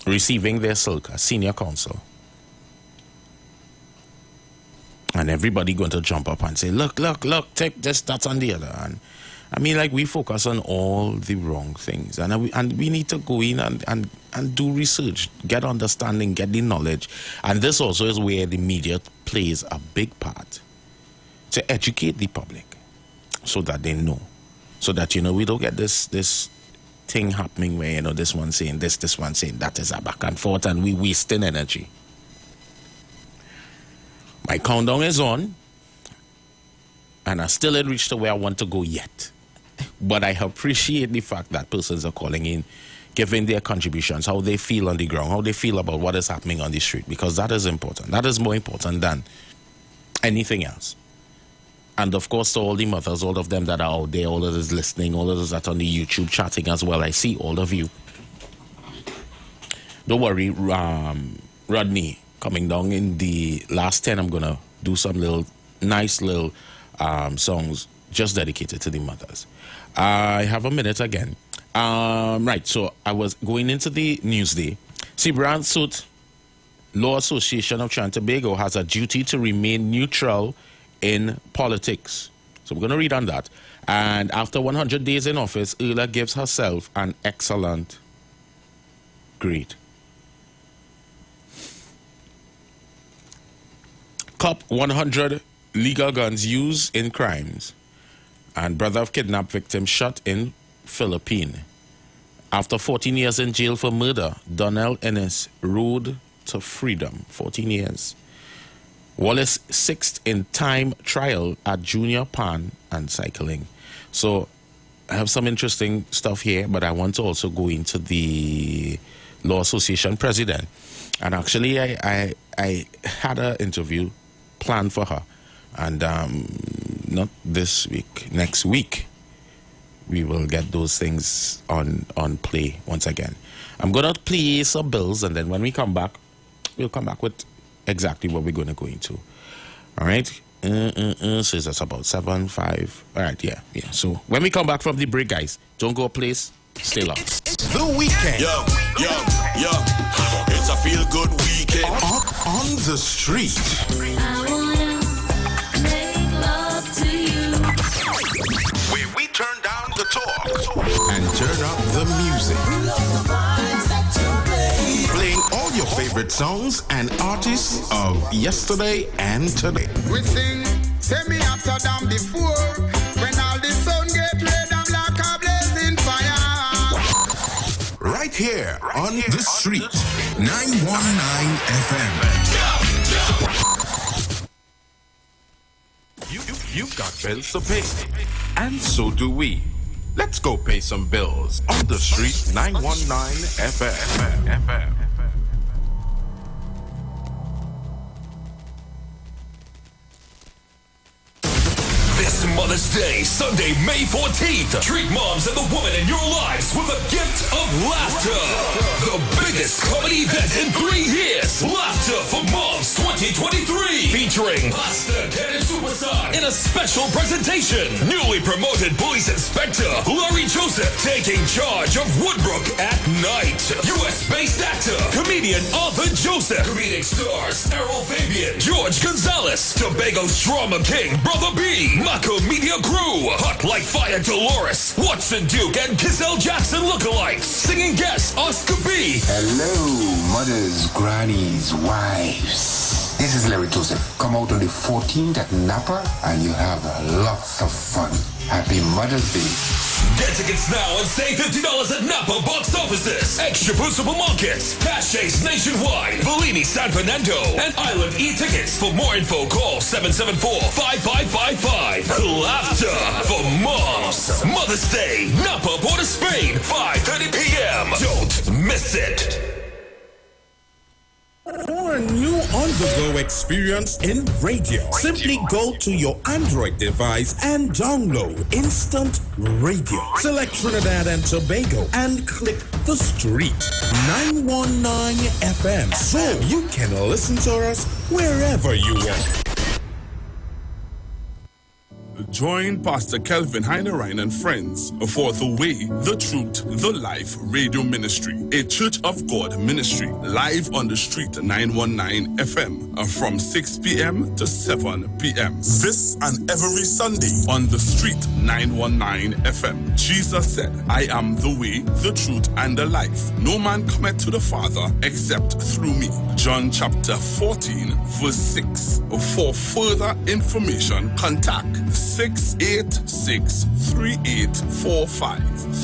receiving their silk as senior counsel, and everybody going to jump up and say, look, take this, that, and the other. And I mean, like, we focus on all the wrong things, and we need to go in and do research, get understanding, get the knowledge. And this also is where the media plays a big part, to educate the public so that they know. so that, we don't get this thing happening where, this one saying this one saying that, is a back and forth, and we wasting energy. My countdown is on, and I still ain't reached to where I want to go yet. But I appreciate the fact that persons are calling in, giving their contributions, how they feel on the ground, how they feel about what is happening on the street, because that is important. That is more important than anything else. And of course, to all the mothers, all of them that are out there, all of us listening, all of us that are on the YouTube chatting as well, I see all of you. Don't worry, Rodney, coming down in the last 10, I'm going to do some nice little songs just dedicated to the mothers. I have a minute again. Right, so I was going into the news day. See, Brand Suit Law Association of Trinidad and Tobago has a duty to remain neutral in politics. So we're going to read on that. And after 100 days in office, Iwer gives herself an excellent grade. Cop 100 legal guns used in crimes. And brother of kidnapped victim shot in Philippines. After 14 years in jail for murder, Donnell Ennis road to freedom. 14 years. Wallace sixth in time trial at junior pan and cycling. So I have some interesting stuff here, but I want to also go into the Law Association president. And actually, I had an interview planned for her. And not this week, next week, we will get those things on play once again. I'm going to play some bills, and then when we come back, we'll come back with exactly what we're going to go into. All right? So that's about 7:05. All right, yeah. So when we come back from the break, guys, don't go a place. Stay long. The weekend. Yo. It's a feel-good weekend. On the street. I wanna make love to you. Where we turn down the talk and turn up the music. Playing all your favorite songs and artists of yesterday and today. We sing, say me after them before. When all the sun get red, I'm like a blazing fire. Right here on the street. 919 FM. You've got bills to pay, and so do we. Let's go pay some bills on the street. 919 FM. This Mother's Day, Sunday, May 14th, treat moms and the woman in your lives with a gift of laughter. The biggest comedy event in 3 years. Laughter for Moms 2023. Featuring Pastor Dennis Superstar in a special presentation. Newly promoted police inspector Laurie Joseph taking charge of Woodbrook at night. US-based actor, comedian Arthur Joseph. Comedic stars Errol Fabian, George Gonzalez, Tobago's drama king, Brother B, Mako Media Crew, Hot Like Fire Dolores, Watson Duke, and Kissel Jackson lookalikes. Singing guest Oscar B. Hello, mothers, grannies, wives. This is Larry Joseph. Come out on the 14th at Napa and you have lots of fun. Happy Mother's Day. Get tickets now and save $50 at Napa box offices, Extra Food Supermarkets, Caches nationwide, Bellini San Fernando, and Island E-Tickets. For more info, call 774-5555. Laughter for Moms. Mother's Day, Napa, Port of Spain, 5:30 p.m. Don't miss it. For a new on-the-go experience in radio, simply go to your Android device and download Instant Radio. Select Trinidad and Tobago and click the street 919 FM so you can listen to us wherever you want. Join Pastor Kelvin Heinerine and friends for The Way, The Truth, The Life Radio Ministry, a Church of God ministry, live on the street 919 FM from 6 p.m. to 7 p.m. This and every Sunday on the street 919 FM. Jesus said, I am the way, the truth, and the life. No man cometh to the Father except through me. John chapter 14, verse 6. For further information, contact 6 346-3845,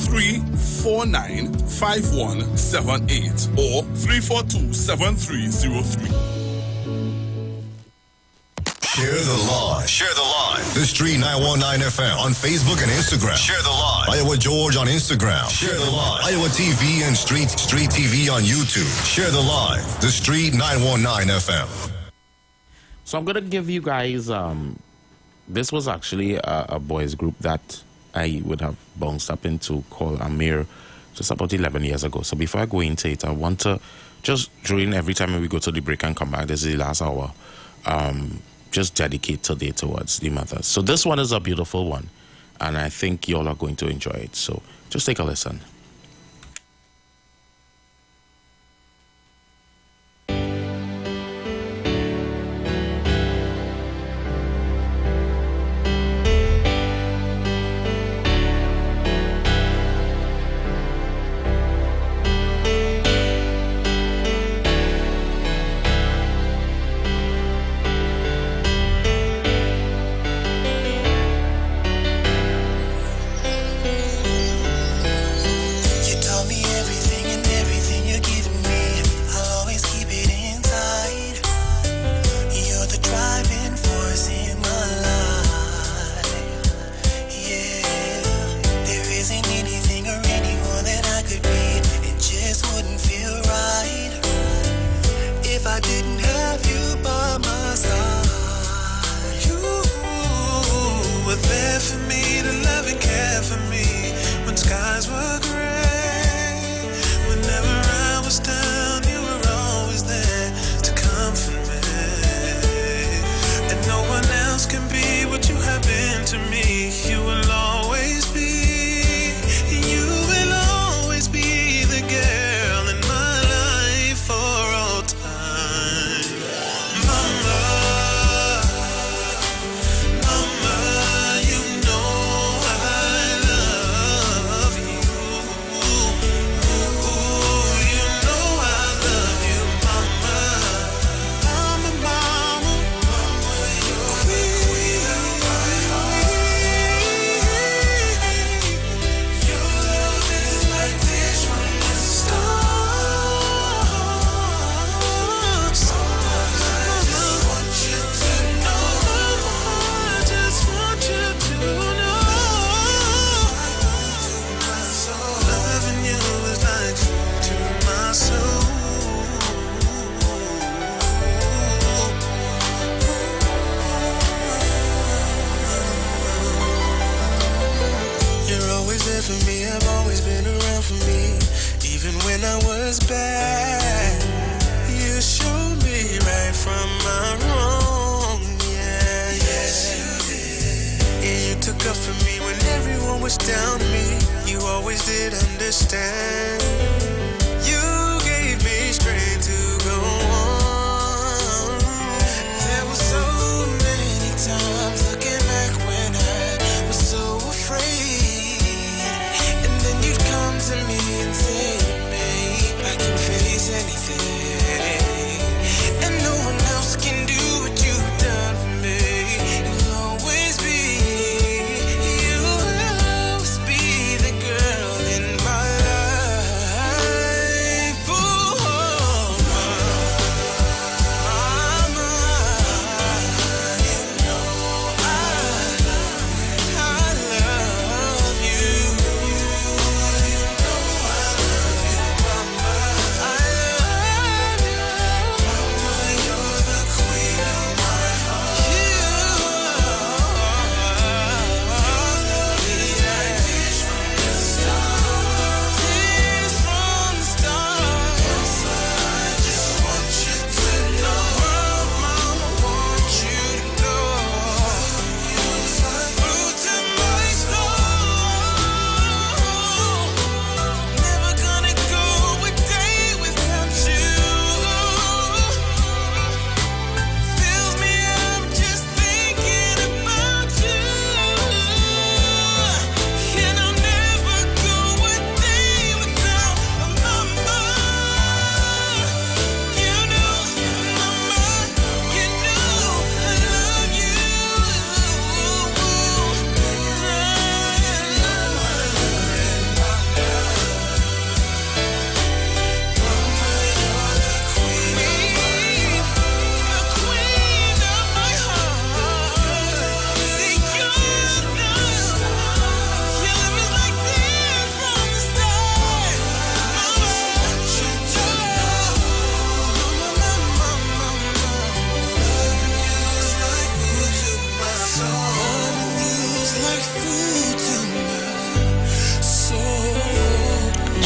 349-5178, or 342-7303. Share the live. Share the live. The Street 919 FM on Facebook and Instagram. Share the live. Iowa George on Instagram. Share the live. Iowa TV and Street TV on YouTube. Share the live. The Street 919 FM. So I'm gonna give you guys. This was actually a boys group that I would have bounced up into called Amir just about 11 years ago. So before I go into it, I want to just during every time we go to the break and come back. This is the last hour. Just dedicate today towards the mothers. So this one is a beautiful one, and I think y'all are going to enjoy it. So just take a listen.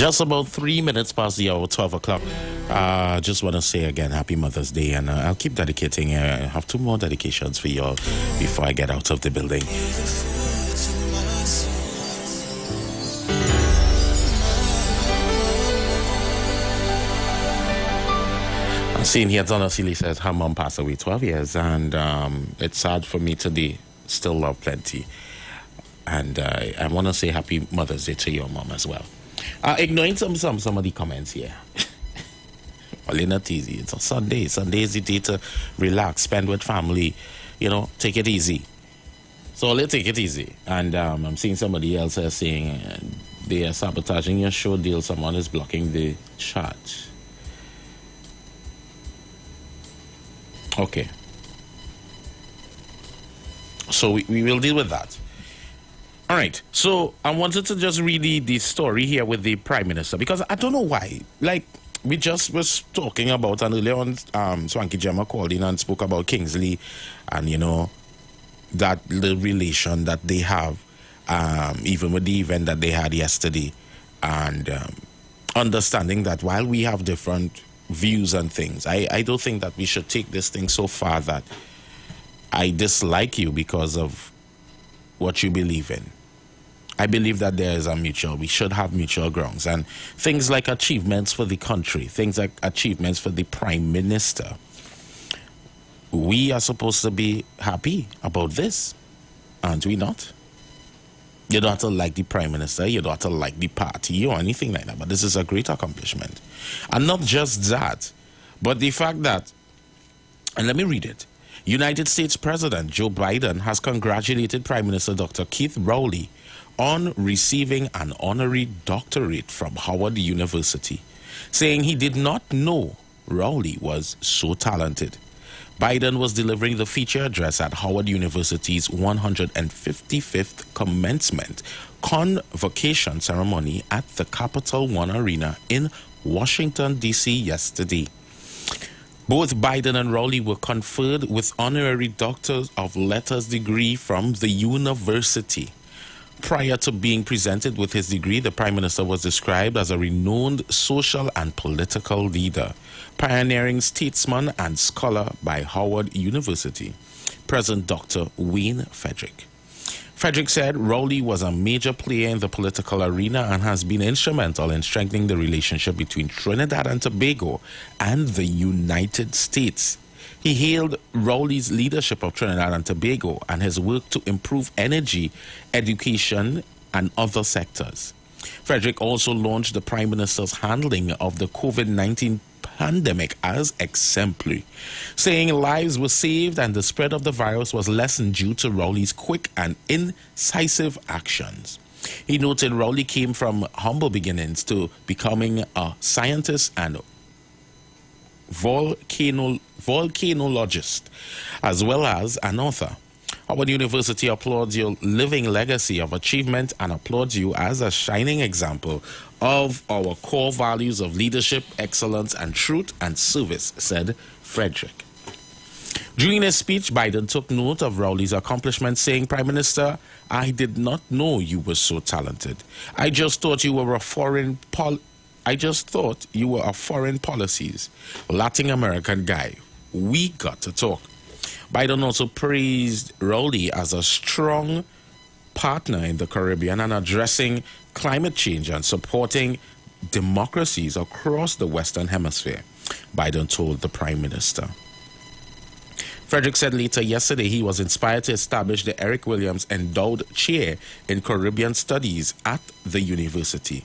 Just about 3 minutes past the hour, 12 o'clock. Just want to say again, Happy Mother's Day, and I'll keep dedicating. I have 2 more dedications for y'all before I get out of the building. I'm seeing here, Donna Seeley says her mom passed away 12 years, and it's sad for me today. Still love plenty. And I want to say Happy Mother's Day to your mom as well. Ignoring some of the comments here. Well, it's not easy. It's a Sunday. Sunday is the day to relax, spend with family, take it easy. So let's take it easy. And I'm seeing somebody else saying they are sabotaging your show deal. Someone is blocking the chat. Okay. So we will deal with that. All right. So I wanted to just read the story here with the Prime Minister, because I don't know why. Like, we just was talking about, and earlier on, Swanky Gemma called in and spoke about Kingsley and, that the relation that they have, even with the event that they had yesterday, and understanding that while we have different views and things, I don't think that we should take this thing so far that I dislike you because of what you believe in. I believe that there is we should have mutual grounds, and things like achievements for the country, things like achievements for the Prime Minister. We are supposed to be happy about this, aren't we not? You don't have to like the Prime Minister, you don't have to like the party or anything like that, but this is a great accomplishment. And not just that, but the fact that, and let me read it, United States President Joe Biden has congratulated Prime Minister Dr. Keith Rowley on receiving an honorary doctorate from Howard University, saying he did not know Rowley was so talented. Biden was delivering the feature address at Howard University's 155th commencement convocation ceremony at the Capital One Arena in Washington, D.C. yesterday. Both Biden and Rowley were conferred with honorary Doctors of Letters degree from the university. Prior to being presented with his degree, the Prime Minister was described as a renowned social and political leader, pioneering statesman and scholar by Howard University, President Dr. Wayne Frederick. Frederick said Rowley was a major player in the political arena and has been instrumental in strengthening the relationship between Trinidad and Tobago and the United States. He hailed Rowley's leadership of Trinidad and Tobago and his work to improve energy, education, and other sectors. Frederick also launched the Prime Minister's handling of the COVID-19 pandemic as exemplary, saying lives were saved and the spread of the virus was lessened due to Rowley's quick and incisive actions. He noted Rowley came from humble beginnings to becoming a scientist and volcanologist, as well as an author. Howard University applauds your living legacy of achievement and applauds you as a shining example of our core values of leadership, excellence, and truth and service, said Frederick. During his speech, Biden took note of Rowley's accomplishments, saying, Prime Minister, I did not know you were so talented. I just thought you were a foreign policies Latin American guy. We got to talk. Biden also praised Rowley as a strong partner in the Caribbean and addressing climate change and supporting democracies across the Western Hemisphere, Biden told the Prime Minister. Frederick said later yesterday he was inspired to establish the Eric Williams Endowed Chair in Caribbean Studies at the university.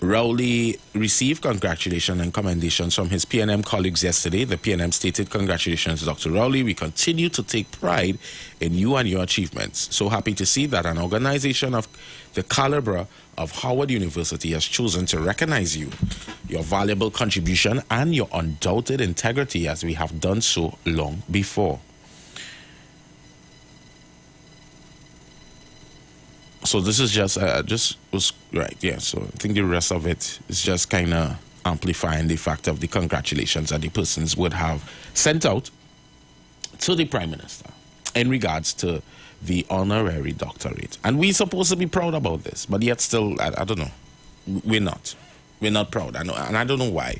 Rowley received congratulations and commendations from his PNM colleagues yesterday. The PNM stated, congratulations, Dr. Rowley. We continue to take pride in you and your achievements. So happy to see that an organization of the caliber of Howard University has chosen to recognize you, your valuable contribution, and your undoubted integrity as we have done so long before. So this is just was right, yeah. So I think the rest of it is just kind of amplifying the fact of the congratulations that the persons would have sent out to the Prime Minister in regards to the honorary doctorate. And we're supposed to be proud about this, but yet still, I don't know. We're not. We're not proud. I know, and I don't know why.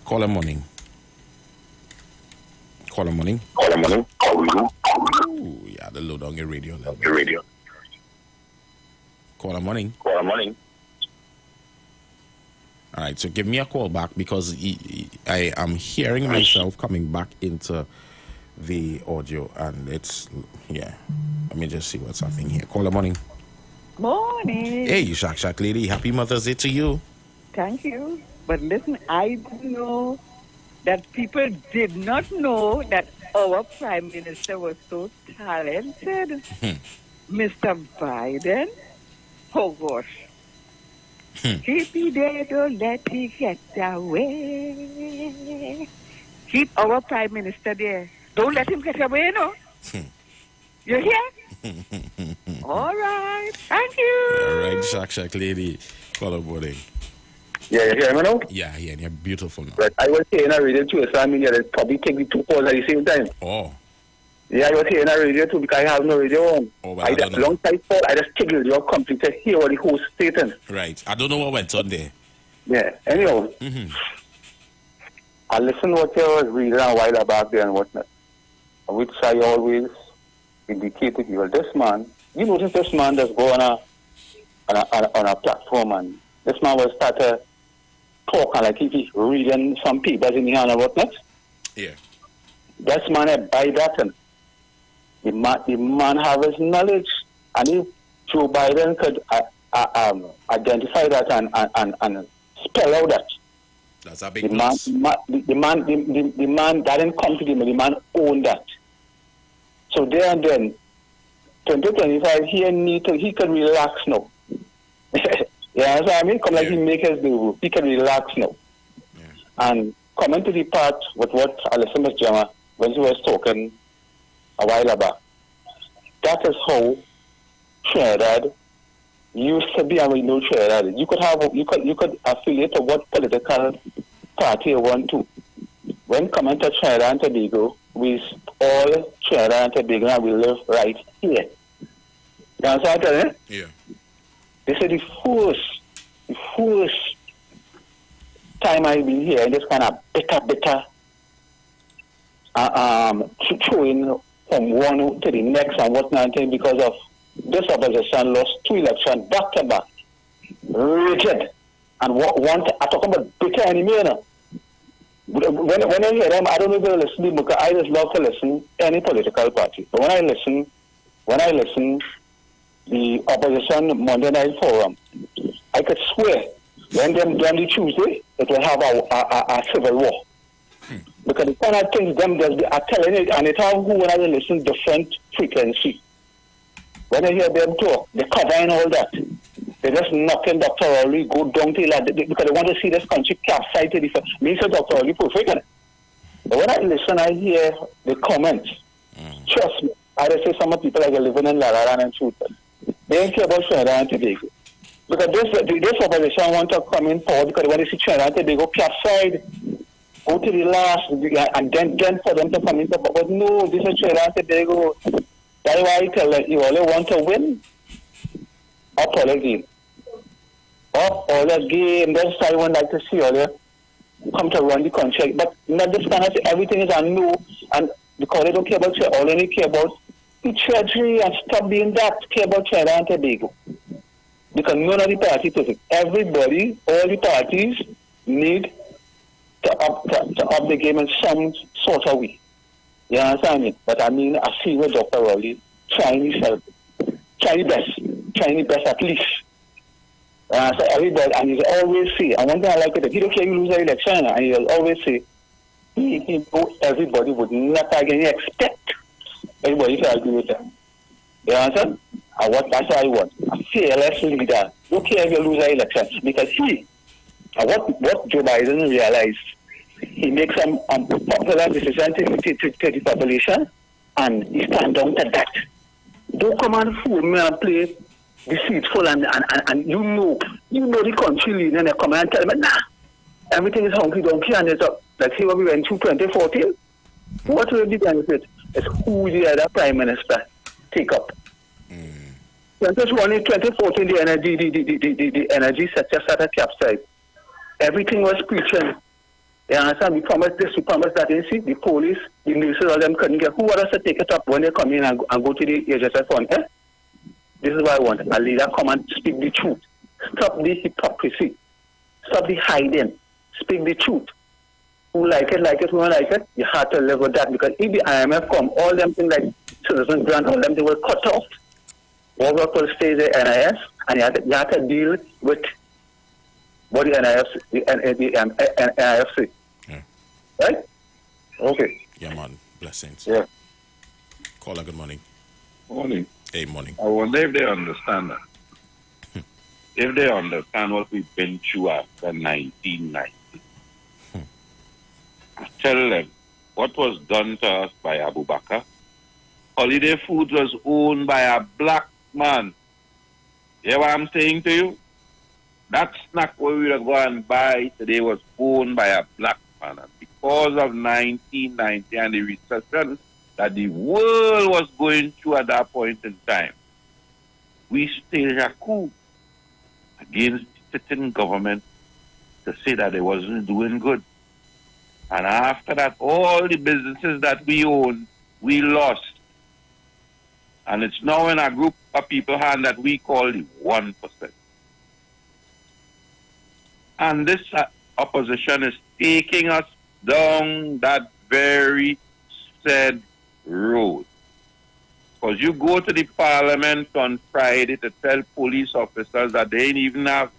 Call a morning. Call a morning. Ooh, yeah, the load on your radio. Call a morning. All right, so give me a call back because I am hearing myself coming back into the audio, and it's, yeah. Let me just see what's happening here. Call a morning. Morning. Hey, Shak lady. Happy Mother's Day to you. Thank you. But listen, I didn't know that people did not know that our Prime Minister was so talented. Mr. Biden. Oh, gosh. Keep me there, don't let me get away. Keep our Prime Minister there. Don't let him get away, no? You hear? All right. Thank you. All right, Shak lady. Call a morning. Yeah, you hear me now? Yeah, you're beautiful now. Right. I was saying a radio too, so I mean, you'll probably take the two calls at the same time. Oh. Yeah, I was saying a radio too because I have no radio on. Oh, well, I don't know. Long time call, I just tickle your computer to hear what the host stating. Right. I don't know what went on there. Yeah. Anyhow, I listened what you was reading a while back there and whatnot, which I always indicate to you. Well, this man, you notice this man just go on a platform and this man will start to talk like if he's reading some papers in the hand and whatnot. Yeah. This man buy that and the man have his knowledge, and if Joe Biden could identify that and spell out that. That's a big the man that didn't come to him, the man owned that. So there and then, 2025, he could relax now. Yeah, so I mean, come like he make his do, he can relax now. Yeah. And coming to the part with what Alison Miss Jama when she was talking a while back, that is how Trinidad used to be, and we know Trinidad. You could affiliate to what political party you want to. When coming to Trinidad and Tobago, we all Trinidad and Tobago, and we live right here. You understand what I'm telling you? Yeah. They say the first time I've been here, this kind of bitter, throwing from one to the next and whatnot, because of this opposition lost 2 elections back to back, rigid, and I talk about bitter enemy. When I hear them, I don't know if they listen because I just love to listen any political party. But when I listen, the opposition Monday Night Forum, I could swear when them the Tuesday, it will have a civil war. Because the kind of things them just are telling it, and it have who when I listen different frequency. When I hear them talk, they covering all that. They're just knocking Dr. Rowley, go down to that because they want to see this country capsize to the means of Dr. Rowley perfect. But when I listen, I hear the comments. Trust me, I just say some of people like living in Lararan and Truth. They don't care about Trinidad and Tobago. Because this opposition want to come in power because they want to see Trinidad and Tobago capsize, go to the last, and then for them to come in power. But no, this is Trinidad and Tobago. That's why I tell them, you only want to win up all the game. Up all the game. That's why I would like to see all the come to run the country. But not this kind of thing. Everything is on new. And because they don't care about Trinidad, all they care about the treasury and stop being that, care about Trinidad and Tobago. Because none of the parties perfect. Everybody, all the parties need to up the game in some sort of way. You understand me? But I mean, I see with Dr. Rowley trying his best at least. So everybody, and he'll always say, and one thing I like it, he don't care you lose the election, and he'll always say, he know everybody would not again expect everybody to agree with him. You understand? And that's what I want. A fearless leader. Don't care if you lose the election. Because what Joe Biden realized, he makes some unpopular decision to the population, and he stand down to that. Don't come and fool me and play deceitful and you know the country leader and they come and tell me, nah, everything is hunky-donkey and it's up. Let's see what we went through 2014. What will be the benefit? It's who the other prime minister take up. 2014, the energy sector started capsized. Everything was preaching. You understand? We promised this, we promised that. You see, the police, the nurses, all them couldn't get. Who was to take it up when they come in and go to the HSF fund? This is what I want. A leader come and speak the truth. Stop the hypocrisy. Stop the hiding. Speak the truth. Who like it, who don't like it, you have to live with that. Because if the IMF come, all them things like citizen grant, all them they will cut off. All work will stay the NIS, and you have to deal with what the NIS say. Yeah. Right? Okay. Yeah, man. Blessings. Yeah. Caller, good morning. Morning. Hey, morning. I wonder if they understand that. If they understand what we've been through after 1990. I tell them what was done to us by Abu Bakr. Holiday Foods was owned by a black man. You hear what I'm saying to you? That snack where we were going and buy today was owned by a black man. And because of 1990 and the recession that the world was going through at that point in time, we staged a coup against the sitting government to say that it wasn't doing good. And after that, all the businesses that we owned, we lost. And it's now in a group of people hand that we call the 1%. And this opposition is taking us down that very said road. Because you go to the parliament on Friday to tell police officers that they ain't even have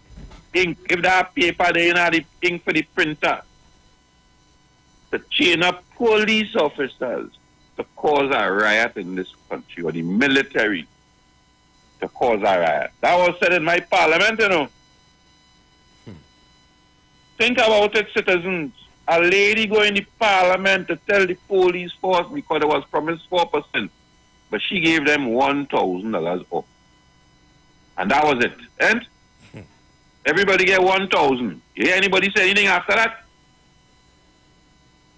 ink. If they have paper, they ain't have the ink for the printer. To chain up police officers to cause a riot in this country, or the military to cause a riot. That was said in my parliament, you know. Think about it, citizens. A lady going to parliament to tell the police force because it was promised 4%, but she gave them $1,000 off. And that was it. And everybody get 1,000. You hear anybody say anything after that?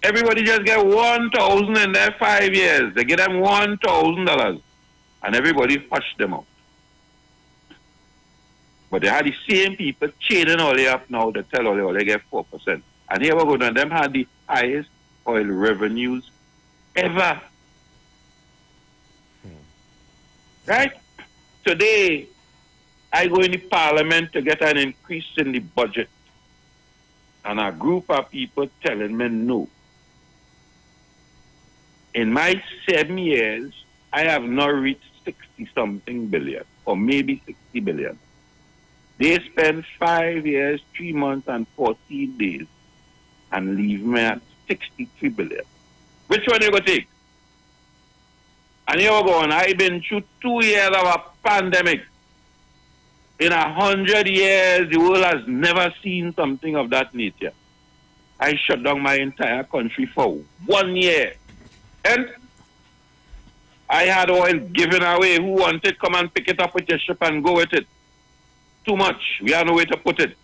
Everybody just get 1,000 in their 5 years. They get them $1,000. And everybody hushed them out. But they had the same people chaining all the up now to tell all they get 4%. And here we go, and them had the highest oil revenues ever. Right? Today, I go in the parliament to get an increase in the budget. And a group of people telling me no. In my 7 years, I have not reached 60-something billion, or maybe 60 billion. They spend 5 years, 3 months, and 14 days, and leave me at 63 billion. Which one you go take? And here we go, and I've been through 2 years of a pandemic. In 100 years, the world has never seen something of that nature. I shut down my entire country for 1 year. And I had oil given away. Who wanted, come and pick it up with your ship and go with it. Too much. We had no way to put it.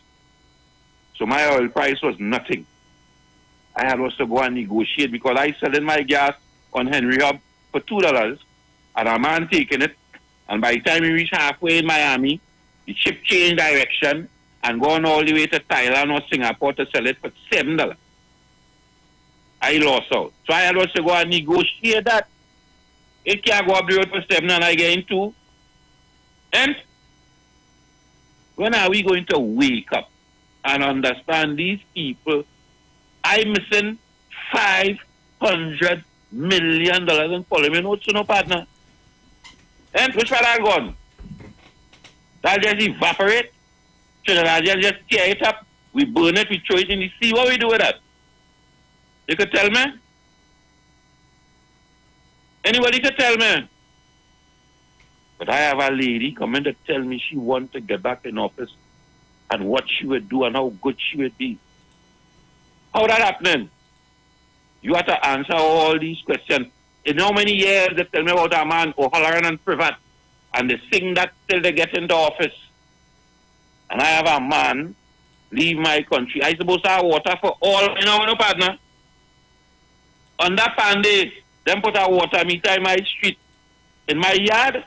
So my oil price was nothing. I had also to go and negotiate because I selling my gas on Henry Hub for $2 and a man taking it. And by the time we reached halfway in Miami, the ship changed direction and gone all the way to Thailand or Singapore to sell it for $7. I lost out. So I had also to go and negotiate that. It can't go up the road for 7 and I get in 2. And when are we going to wake up and understand these people? I'm missing $500 million in polymer notes, no partner. And which part are gone? That just evaporate. So that just tear it up. We burn it, we throw it in the sea. What we do with that? You could tell me? Anybody could tell me? But I have a lady coming to tell me she wants to get back in office and what she would do and how good she would be. How that happening? You have to answer all these questions. In how many years they tell me about a man, O'Halloran and Privat, and they sing that till they get into office. And I have a man leave my country. I supposed to have water for all, no partner. On that Panday, them put a water meter in my street, in my yard,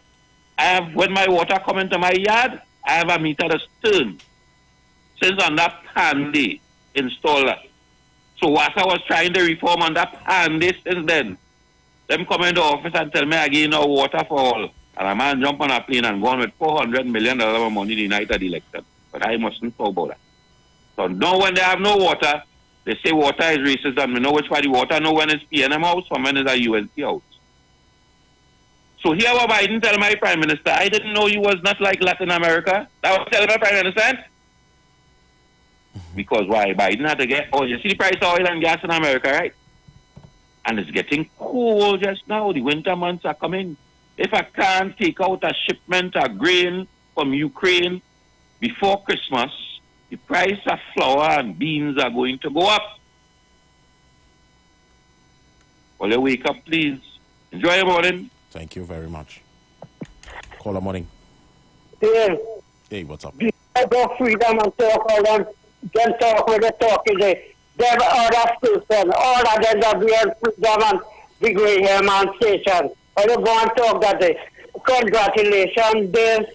when my water come into my yard, I have a meter that's turned. Since on that Pandy installer. So Wasa was trying to reform on that Pandy since then. Them come into office and tell me again no water for all. And a man jump on a plane and go on with $400 million of money the night of the election. But I mustn't talk about that. So now when they have no water, they say water is racism. We know which part the water, know when it's PNM house or when it's a UNC house. So here what Biden tell my Prime Minister, I didn't know you was not like Latin America. That was telling my Prime Minister. Because why? Biden had to get, you see the price of oil and gas in America, right? And it's getting cold just now. The winter months are coming. If I can't take out a shipment of grain from Ukraine before Christmas, the price of flour and beans are going to go up. Well, you wake up, please. Enjoy your morning. Thank you very much. Caller morning. Yeah. Hey, what's up? I got freedom and talk all them. Then talk with the talking there. Them other station, all of them that we have freedom and degree here man station. I don't go and talk that day. Congratulations, Bill.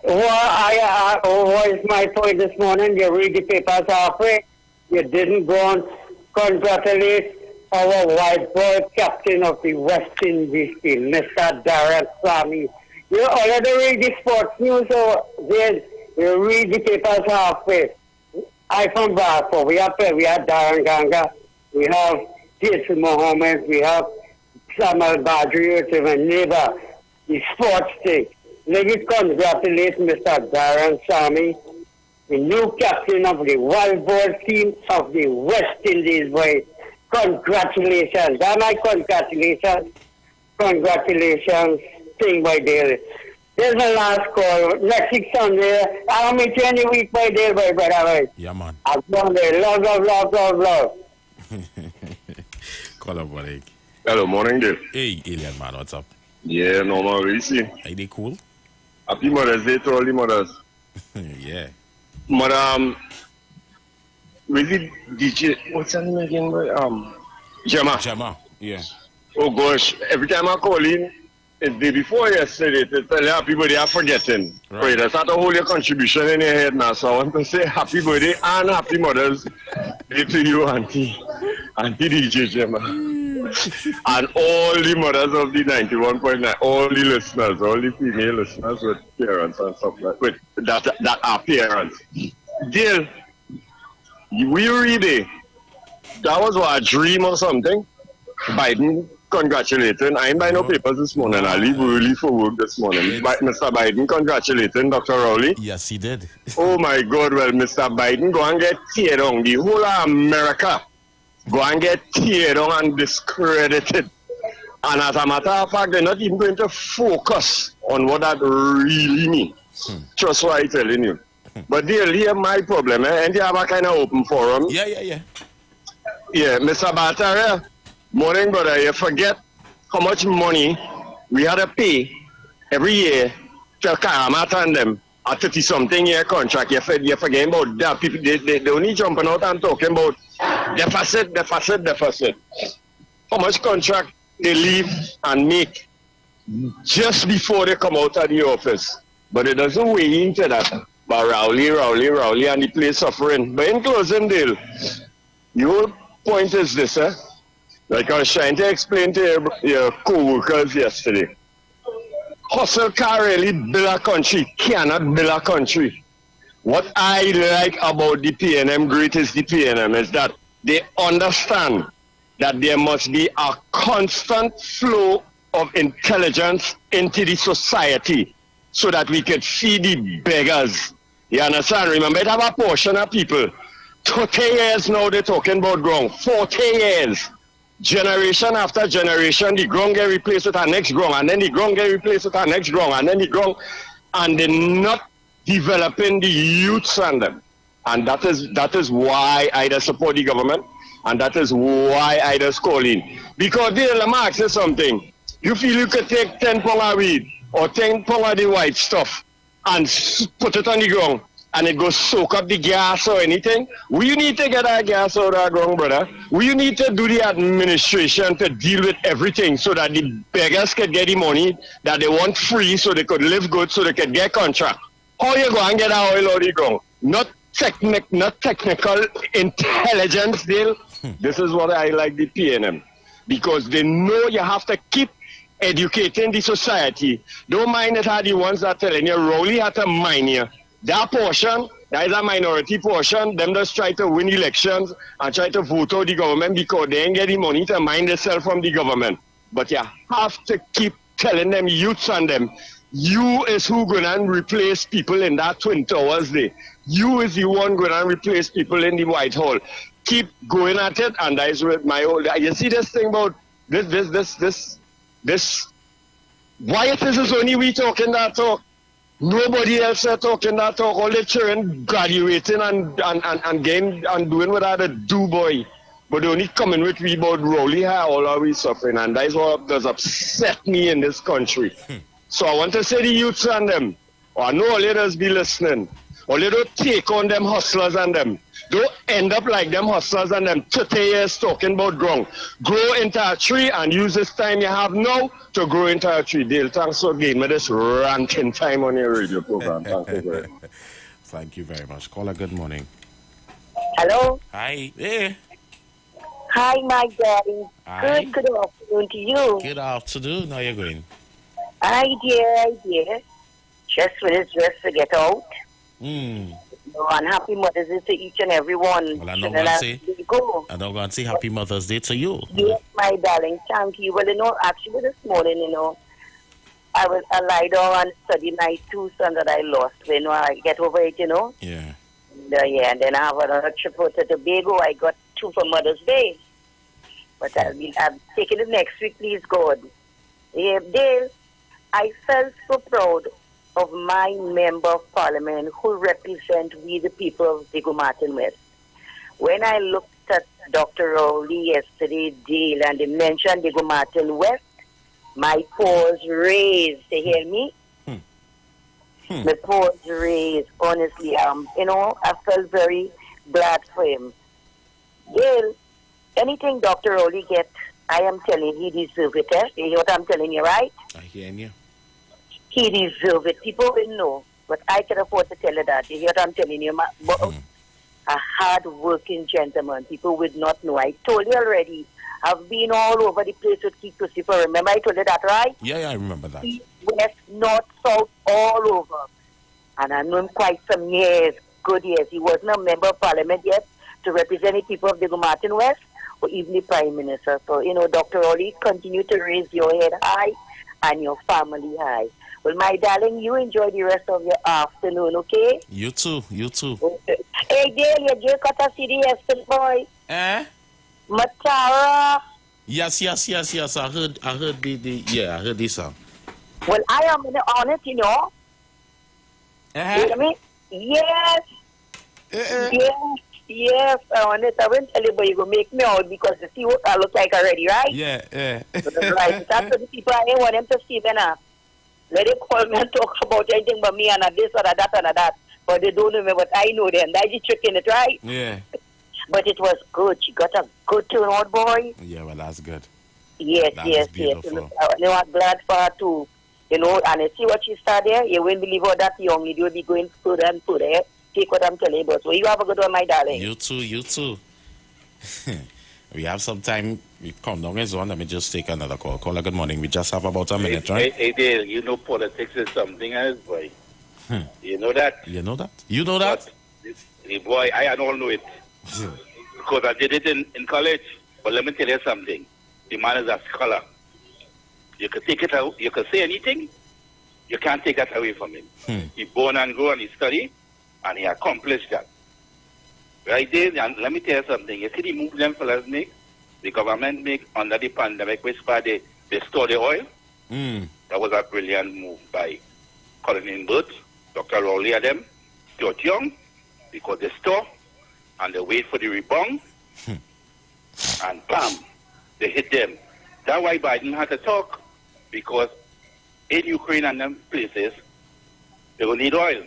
What is my point this morning? You read the papers halfway. You didn't go and congratulate our white boy captain of the West Indies team, Mr. Darren Sammy. You already read the sports news, so you read the papers halfway. I from Bradford. We have Darren Ganga. We have Jason Mohammed. We have Samuel Badri, which is my neighbor. The sports thing. Let me congratulate Mr. Darren Sammy, the new captain of the wild ball team of the West Indies, boy. Congratulations. That's my congratulations. Congratulations. Thing by Dale. This is the last call. Next week Sunday. I'll meet you any week by Dale, by brother. Yeah, man. I'm going there. Love, love, love, love, love. Call up, buddy. Hello, morning, Dale. Hey, alien man, what's up? Yeah, normal, what you see? Are they cool? Happy Mother's Day to all the mothers. Yeah. But, with the DJ, what's her name again, boy? Gemma. Gemma, yeah. Oh gosh, every time I call in, it's the day before yesterday, to tell happy birthday, I'm forgetting. Right. That's not to hold your contribution in your head now, so I want to say happy birthday and happy Mother's Day to you, Auntie DJ Gemma. And all the mothers of the 91.9, all the listeners, all the female listeners with parents and stuff like with that are parents. Dear, we really, that was what, a dream or something? Biden congratulating. I ain't buy no papers this morning. I leave early for work this morning. Mr. Biden congratulating Dr. Rowley. Yes, he did. Oh my God, well, Mr. Biden, go and get teared on. The whole of America go and get teared on and discredited. And as a matter of fact, they're not even going to focus on what that really means. Trust what I'm telling you. But they'll hear my problem, and they have a kind of open forum. Yeah. Yeah, Mr. Bataria, morning, brother, you forget how much money we had to pay every year to Karamata and them a 30-something year contract. You forget about that. People, they only jumping out and talking about deficit. How much contract they leave and make just before they come out of the office. But it doesn't weigh into that. But Rowley, and the place suffering. But in closing, Dale, the whole point is this, like I was trying to explain to your co-workers yesterday. Hustle can't really build a country, cannot build a country. What I like about the PNM, greatest the PNM, is that they understand that there must be a constant flow of intelligence into the society so that we could see the beggars. You understand? Remember, it have a portion of people. 30 years now they're talking about ground. 40 years. Generation after generation, the ground get replaced with our next ground, and then the ground get replaced with our next ground, and then the ground, and they're not developing the youths on them. And that is why I just support the government, and that is why I just call in. Because there, let me ask you something. You feel you could take 10 pounds of weed or 10 pounds of the white stuff and put it on the ground and it goes soak up the gas or anything, we need to get our gas out of our ground, brother. We need to do the administration to deal with everything so that the beggars could get the money that they want free so they could live good, so they could get contract. How you go and get our oil out of the ground? Not technical intelligence deal. This is what I like the PNM. Because they know you have to keep educating the society. Don't mind it how the ones that are telling you, Rowley had to mind you. That portion, that is a minority portion, them just try to win elections and try to vote out the government because they ain't getting money to mind themselves from the government. But you have to keep telling them, youths and them, you is who gonna replace people in that Twin Towers day. You is the one gonna replace people in the White Hall. Keep going at it, and that is with my whole. You see this thing about this. Why it is only we talking that talk? Nobody else are talking that talk. All the children graduating and getting and doing what I do, boy. But they only coming with me about Rowley how all are we suffering, and that is what does upset me in this country. So I want to say the youths and them, I know all leaders be listening. All they don't take on them hustlers and them. Don't end up like them hustlers and them 30 years talking about ground. Grow into a tree and use this time you have now to grow into a tree. Dale, thanks for giving me this ranting time on your radio program. Thank you very much. Thank you very much. Caller, good morning. Hello. Hi. Hey. Hi, my darling. Hi. Good afternoon to you. Good afternoon. How you going? Hi, dear. Just finished dress to get out. And happy Mother's Day to each and every one. Well, I don't going to say happy Mother's Day to you. Yes, my darling. Thank you. Well, actually this morning, I lie down and study my two sons that I lost. When I get over it, Yeah. And then I have another trip out to Tobago. I got two for Mother's Day. But I'm taking it next week, please, God. Yeah, Dale, I felt so proud of my member of parliament who represent we the people of Diego Martin West. When I looked at Dr. Rowley yesterday, Dale, and they mentioned Diego Martin West, my paws raised. You hear me? My paws raised. Honestly, I felt very glad for him. Dale, anything Dr. Rowley gets, I am telling you, he deserves it. You hear what I'm telling you, right? I hear you. He deserves it. People will know, but I can afford to tell you that. You hear what I'm telling you? A hard-working gentleman. People would not know. I told you already. I've been all over the place with Keith Lucifer. Remember I told you that, right? Yeah, I remember that. West, north, south, all over. And I know him quite some years, good years. He wasn't a member of parliament yet to represent the people of Diego Martin West or even the Prime Minister. So, Dr. Rowley, continue to raise your head high and your family high. Well, my darling, you enjoy the rest of your afternoon, okay? You too. Okay. Hey, Dale, you just got to see the yesterday boy. Matara. Yes. I heard I heard this song. Well, I am on it, You know what I mean? Yes. Yes, I want it. I won't tell you, but you go make me out because you see what I look like already, right? Yeah. Right. That's what the people, I ain't want them to see me now. Let them call me and talk about anything but me and this or that and that. But they don't know me, but I know them. That's the trick in it, right? Yeah. But it was good. She got a good turnout, boy. Yeah, well, that's good. Yes. I'm glad for her too. And I see what she started there. You won't believe how that young lady will be going further and further. Take what I'm telling you about. So you have a good one, my darling. You too. We have some time. We come down as one. Let me just take another call. Caller, good morning. We just have about a minute, right? Hey, Dale, politics is something else, boy. You know that? You know that? You know that? But, boy, I don't know it. Because I did it in college. But let me tell you something. The man is a scholar. You can take it out. You can say anything. You can't take that away from him. He born and grew and he studied. And he accomplished that. Right there, and let me tell you something. You see the move them fellas make, the government make under the pandemic, which part they store the oil. That was a brilliant move by Colin Booth, Dr. Rowley and them, George Young, because they store and they wait for the rebound. And bam, they hit them. That's why Biden had to talk, because in Ukraine and them places, they will need oil.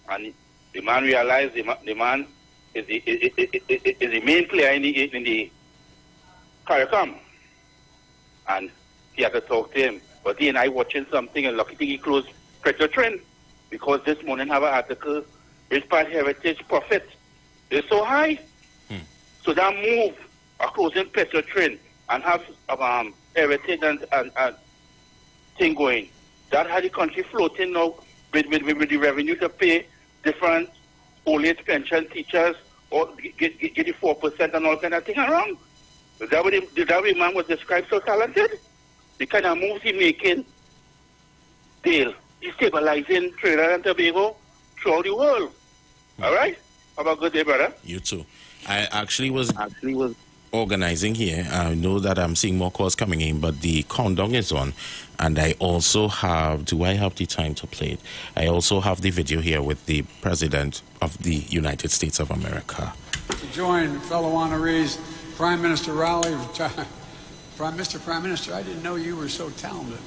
And The man realized the man is the main player in the CARICOM. And he had to talk to him. But he and I watching something, and lucky thing he closed Petro Trend, because this morning have an article, Bridgeport Heritage profit is so high. So that move of closing Petro Trend and have heritage and thing going, that had the country floating now with the revenue to pay different old age pension teachers or get the 4% and all kind of thing around. That way man was described so talented. The kind of moves he making, Dale, he's stabilizing Trinidad and Tobago throughout the world. All right? Have a good day, brother. You too. I actually was organizing here. I know that I'm seeing more calls coming in, but the countdown is on. And I also have, do I have the time to play it? I also have the video here with the President of the United States of America. To join fellow honorees, Prime Minister Raleigh, Mr. Prime Minister, I didn't know you were so talented.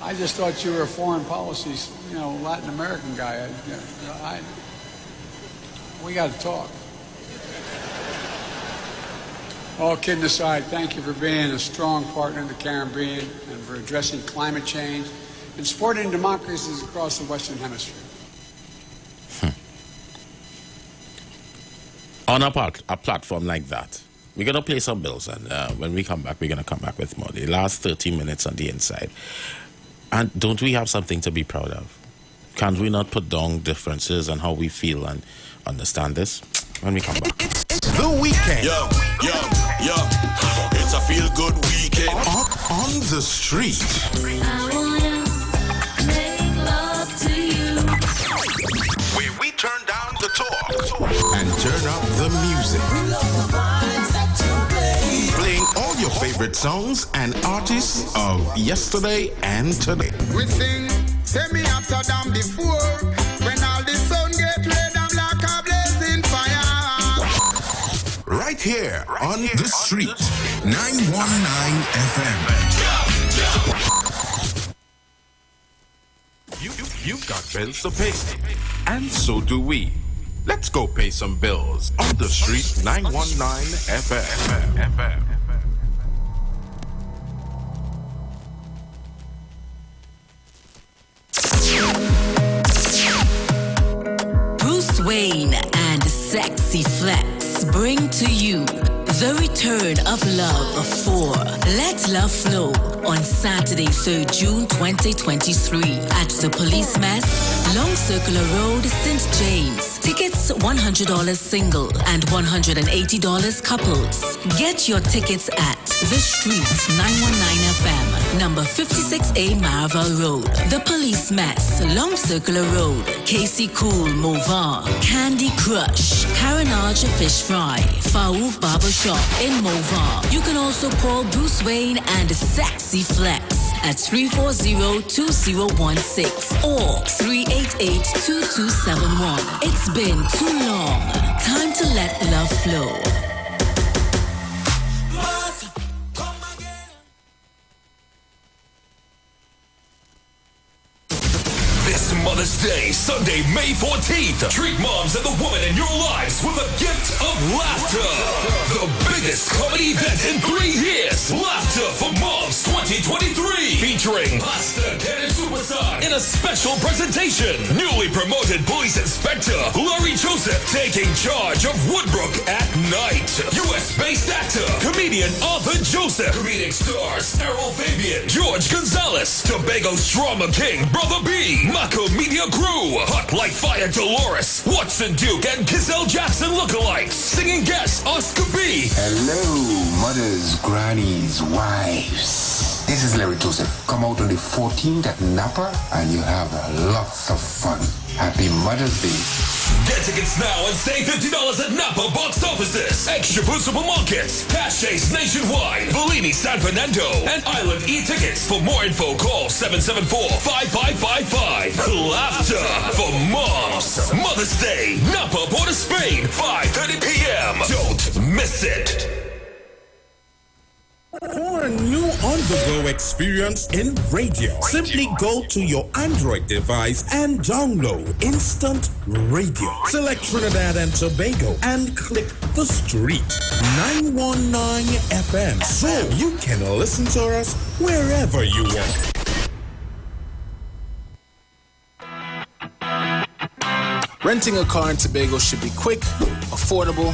I just thought you were a foreign policy, Latin American guy. We got to talk. All kidding aside, thank you for being a strong partner in the Caribbean and for addressing climate change and supporting democracies across the Western Hemisphere. On a platform like that, we're going to play some bills, and when we come back, we're going to come back with more. The last 30 minutes on the inside. And don't we have something to be proud of? Can't we not put down differences and how we feel and understand this when we come back? The weekend. Yo. It's a feel-good weekend. On the street. I wanna make love to you. Where we turn down the talk and turn up the music. Playing all your favorite songs and artists of yesterday and today. We sing, say me after them before. When all the sun get red, I'm like a blazing fire. Right here on the street. 919 FM. You've got bills to pay, and so do we. Let's go pay some bills on the street. 919 FM. Bruce Wayne and Sexy Flex bring to you the return of love for Let Love Flow on Saturday, 3rd June 2023 at the Police Mess, Long Circular Road, St. James. Tickets $100 single and $180 couples. Get your tickets at The Street 919 FM, number 56A Marvel Road. The Police Mess, Long Circular Road, Casey Cool, Movar, Candy Crush, Carenage Fish Fry, Faouk Barbershop in Movar. You can also call Bruce Wayne and Sexy Flex at 340-2016 or 388-2271. It's been too long. Time to let love flow. This Mother's Day, Sunday, May 14th, treat moms and the woman in your lives with a gift of laughter. The biggest comedy event in 3 years. Laughter for Moms 2023. Featuring Pastor Ken and Superstar in a special presentation. Newly promoted Police Inspector Larry Joseph taking charge of Woodbrook at night. U.S.-based actor, comedian Arthur Joseph. Comedic stars Errol Fabian, George Gonzalez, Tobago's Drama King, Brother B, Mako Media Crew, Hot Like Fire Dolores, Watson Duke, and Kizelle Jackson lookalikes. Singing guest Oscar B. Hello, mothers, grannies, wives. This is Larry Joseph. Come out on the 14th at Napa and you have lots of fun. Happy Mother's Day. Get tickets now and save $50 at Napa box offices, Extra Food Supermarkets, Caches nationwide, Bellini San Fernando, and Island E-Tickets. For more info, call 774-5555. Laughter for Moms. Mother's Day, Napa, Port of Spain, 5:30 p.m. Don't miss it. For new on on-the-go experience in radio. Simply go to your Android device and download Instant Radio. Select Trinidad and Tobago and click the street 919 FM so you can listen to us wherever you are. Renting a car in Tobago should be quick, affordable,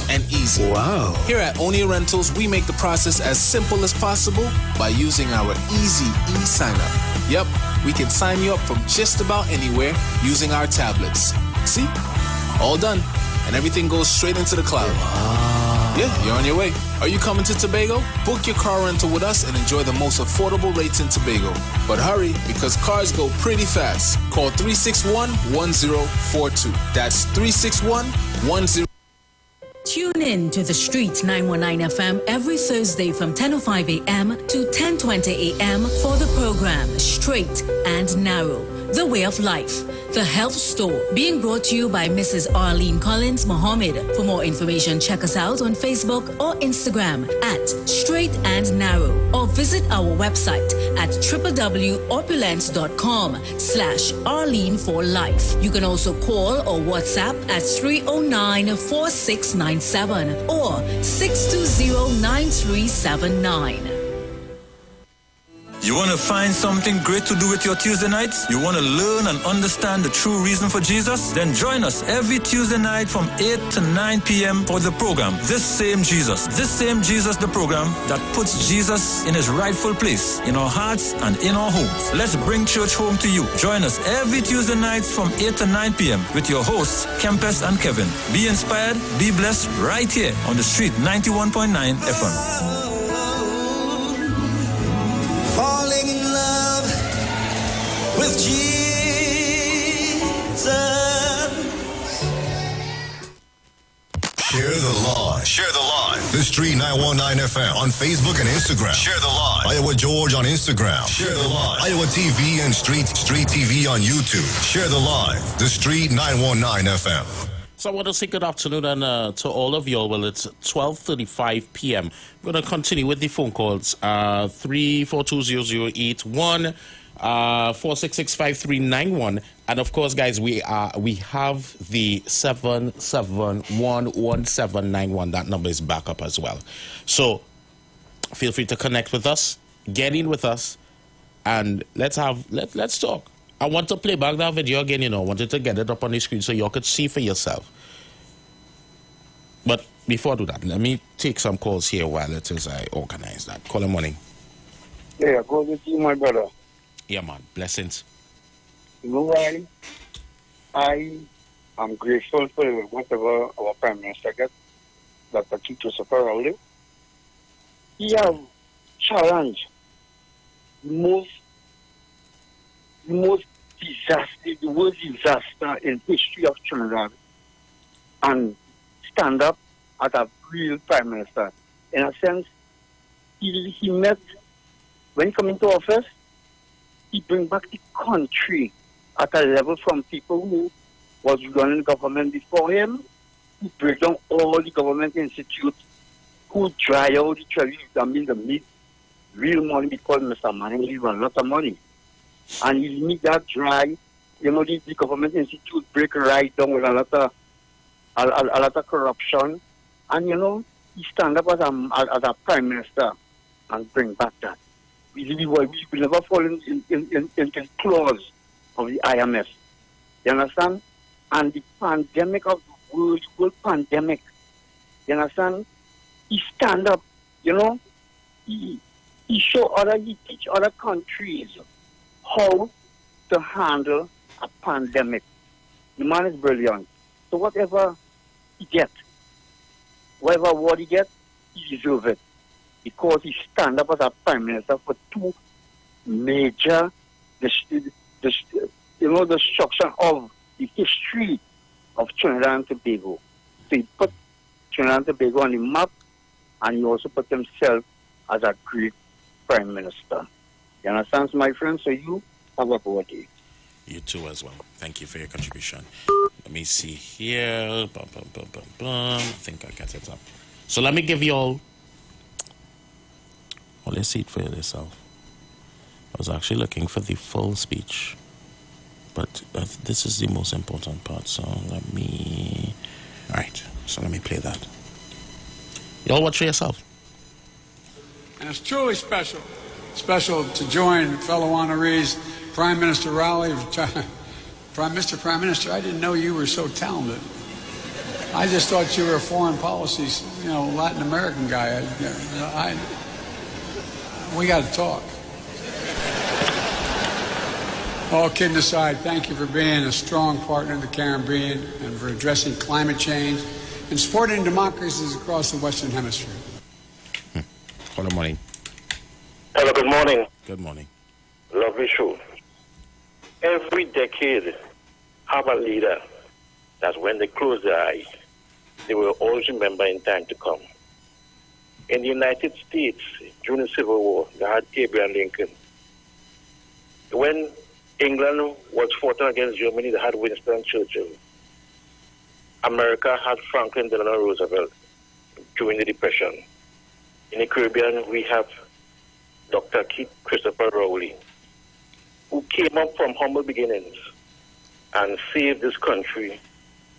and easy. Wow. Here at Onia Rentals, we make the process as simple as possible by using our easy e-sign up. Yep, we can sign you up from just about anywhere using our tablets. See? All done. And everything goes straight into the cloud. Wow. Yeah, you're on your way. Are you coming to Tobago? Book your car rental with us and enjoy the most affordable rates in Tobago. But hurry, because cars go pretty fast. Call 361-1042. That's 361-1042. Tune in to the Street 919 FM every Thursday from 10:05 a.m. to 10:20 a.m. for the program Straight and Narrow, The Way of Life, The Health Store, being brought to you by Mrs. Arlene Collins Mohammed. For more information, check us out on Facebook or Instagram at Straight and Narrow, or visit our website at www.opulence.com/Arlene for Life. You can also call or WhatsApp at 309-4697 or 620-9379. You want to find something great to do with your Tuesday nights? You want to learn and understand the true reason for Jesus? Then join us every Tuesday night from 8 to 9 p.m. for the program, This Same Jesus, the program that puts Jesus in his rightful place in our hearts and in our homes. Let's bring church home to you. Join us every Tuesday nights from 8 to 9 p.m. with your hosts, Kempes and Kevin. Be inspired, be blessed right here on the Street 91.9 FM. Falling in love with Jesus. Share the live. Share the live. The Street 919 FM on Facebook and Instagram. Share the live. Iowa George on Instagram. Share the live. Iowa TV and Street TV on YouTube. Share the live. The Street 919 FM. So I want to say good afternoon and to all of y'all. Well, it's 12:35 p.m. We're going to continue with the phone calls. 3420081, 4665391, and of course, guys, we have the 7711791. That number is back up as well. So feel free to connect with us, get in with us, and let's talk. I want to play back that video again, I wanted to get it up on the screen so y'all could see for yourself. But before I do that, let me take some calls here while it is I organize that. Call in morning. Yeah, go with you, my brother. Yeah, man. Blessings. You know why? I am grateful for whatever our Prime Minister gets, Dr. Christopher Rowley. He has challenged the worst disaster in history of Trinidad and stand up as a real Prime Minister. In a sense, he met, when he came into office, he bring back the country at a level from people who was running government before him, who break down all the government institutes, who dry out the treasury, the meat, real money, because Mr. Manning leave a lot of money. And he make that dry, the government institute break right down with a lot of corruption. And he stand up as a Prime Minister and bring back that. We will never fall into the claws of the IMF. You understand? And the pandemic of the world pandemic, you understand? He stand up, he teach other countries how to handle a pandemic. The man is brilliant. So whatever he gets, whatever award he gets, he deserves it. Because he stand up as a Prime Minister for two major, the destruction of the history of Trinidad and Tobago. So he put Trinidad and Tobago on the map, and he also put himself as a great Prime Minister. You understand, my friend? So you have a good day. You too as well. Thank you for your contribution. Let me see here. I think I got it up. So let me give you all Well, let's see it for yourself. I was actually looking for the full speech, but this is the most important part, so let me... Alright, so let me play that. Y'all watch for yourself. And it's truly special. Special to join fellow honorees, Prime Minister Rowley. Prime Minister, I didn't know you were so talented. I just thought you were a foreign policy, Latin American guy. We got to talk. All kidding aside, thank you for being a strong partner in the Caribbean and for addressing climate change and supporting democracies across the Western Hemisphere. Good morning. Hello, good morning. Good morning. Lovely show. Every decade have a leader that when they close their eyes, they will always remember in time to come. In the United States, during the Civil War, they had Abraham Lincoln. When England was fighting against Germany, they had Winston Churchill. America had Franklin Delano Roosevelt during the Depression. In the Caribbean, we have Dr. Keith Christopher Rowley, who came up from humble beginnings and saved this country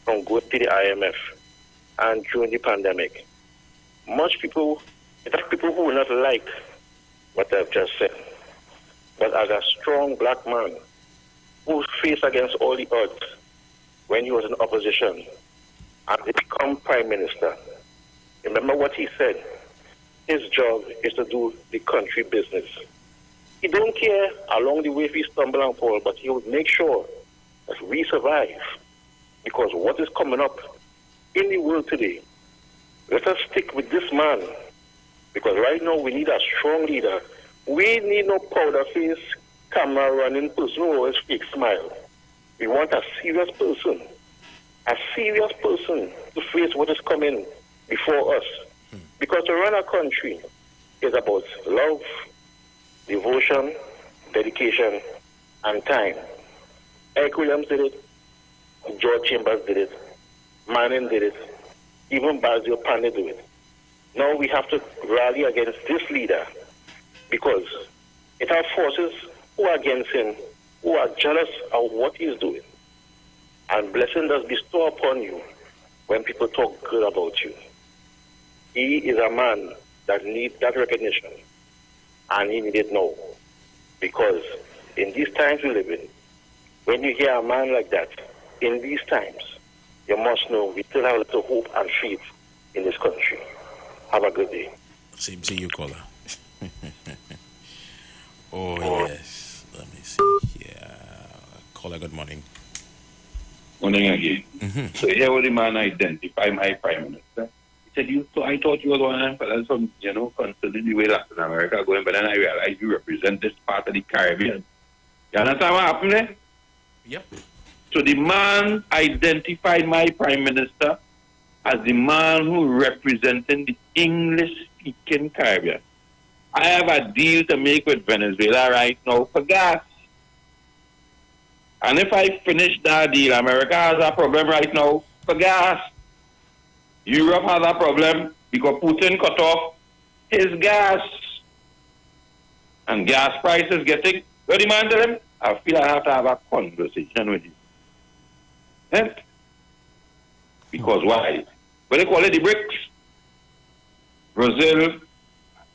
from going to the IMF and during the pandemic. Much people, in fact, people who will not like what I've just said, but as a strong black man who faced against all the odds when he was in opposition and he became prime minister, remember what he said. His job is to do the country business. He don't care along the way if we stumble and fall, but he would make sure that we survive. Because what is coming up in the world today, let us stick with this man. Because right now we need a strong leader. We need no powder face, camera running person who always fake smile. We want a serious person to face what is coming before us. Because to run a country is about love, devotion, dedication, and time. Eric Williams did it. George Chambers did it. Manning did it. Even Basil Pandey did it. Now we have to rally against this leader because it are forces who are against him, who are jealous of what he's doing. And blessing does bestow upon you when people talk good about you. He is a man that needs that recognition, and he needs it now. Because in these times we live in, when you hear a man like that, in these times, you must know we still have a little hope and faith in this country. Have a good day. Same to you, caller. Yes. Let me see here. Caller, good morning. Morning again. So here was the man identify my prime minister. He said, I thought you were going for some, considering the way Latin America going, but then I realized you represent this part of the Caribbean. You understand what happened there? Yep. So the man identified my prime minister as the man who represented the English-speaking Caribbean. I have a deal to make with Venezuela right now for gas. And if I finish that deal, America has a problem right now for gas. Europe has a problem because Putin cut off his gas. And gas prices getting... What do you man tell him? I feel I have to have a conversation with you. Eh? Because why? What they call it, the BRICS. Brazil,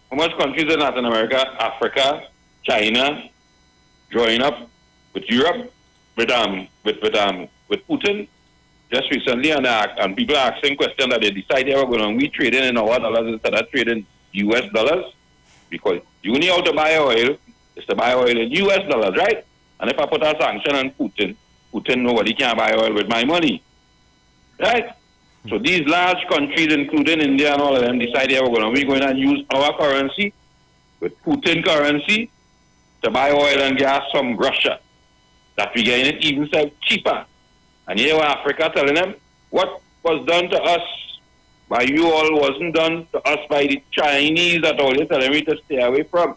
how much countries in Latin America, Africa, China, join up with Europe, with Putin just recently, and people are asking questions that they decide they were going to be trading in our dollars instead of trading US dollars, because you need how to buy oil is to buy oil in US dollars, right? And if I put a sanction on Putin nobody can buy oil with my money, right? So these large countries, including India and all of them, decide they were going to use our currency with Putin currency to buy oil and gas from Russia, that we get it even sell cheaper. And here Africa telling them what was done to us by you all wasn't done to us by the Chinese that always telling me to stay away from.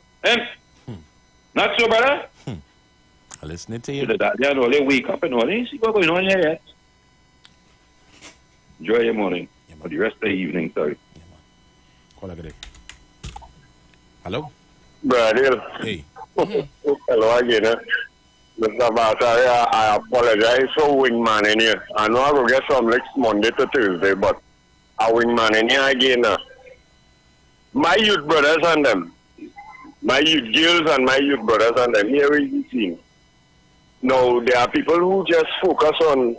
Not so, brother? I'm listening to you. They only wake up and all, they see what's going on here yet. Enjoy your morning. Or the rest of the evening, sorry. Call again. Hello? Brother. Hey. Hello again. Mr. Batari, I apologize for wingman in here. I know I will get some next Monday to Tuesday, but a wingman in here again. My youth brothers and them, my youth girls and my youth brothers and them, here is the thing. Now, there are people who just focus on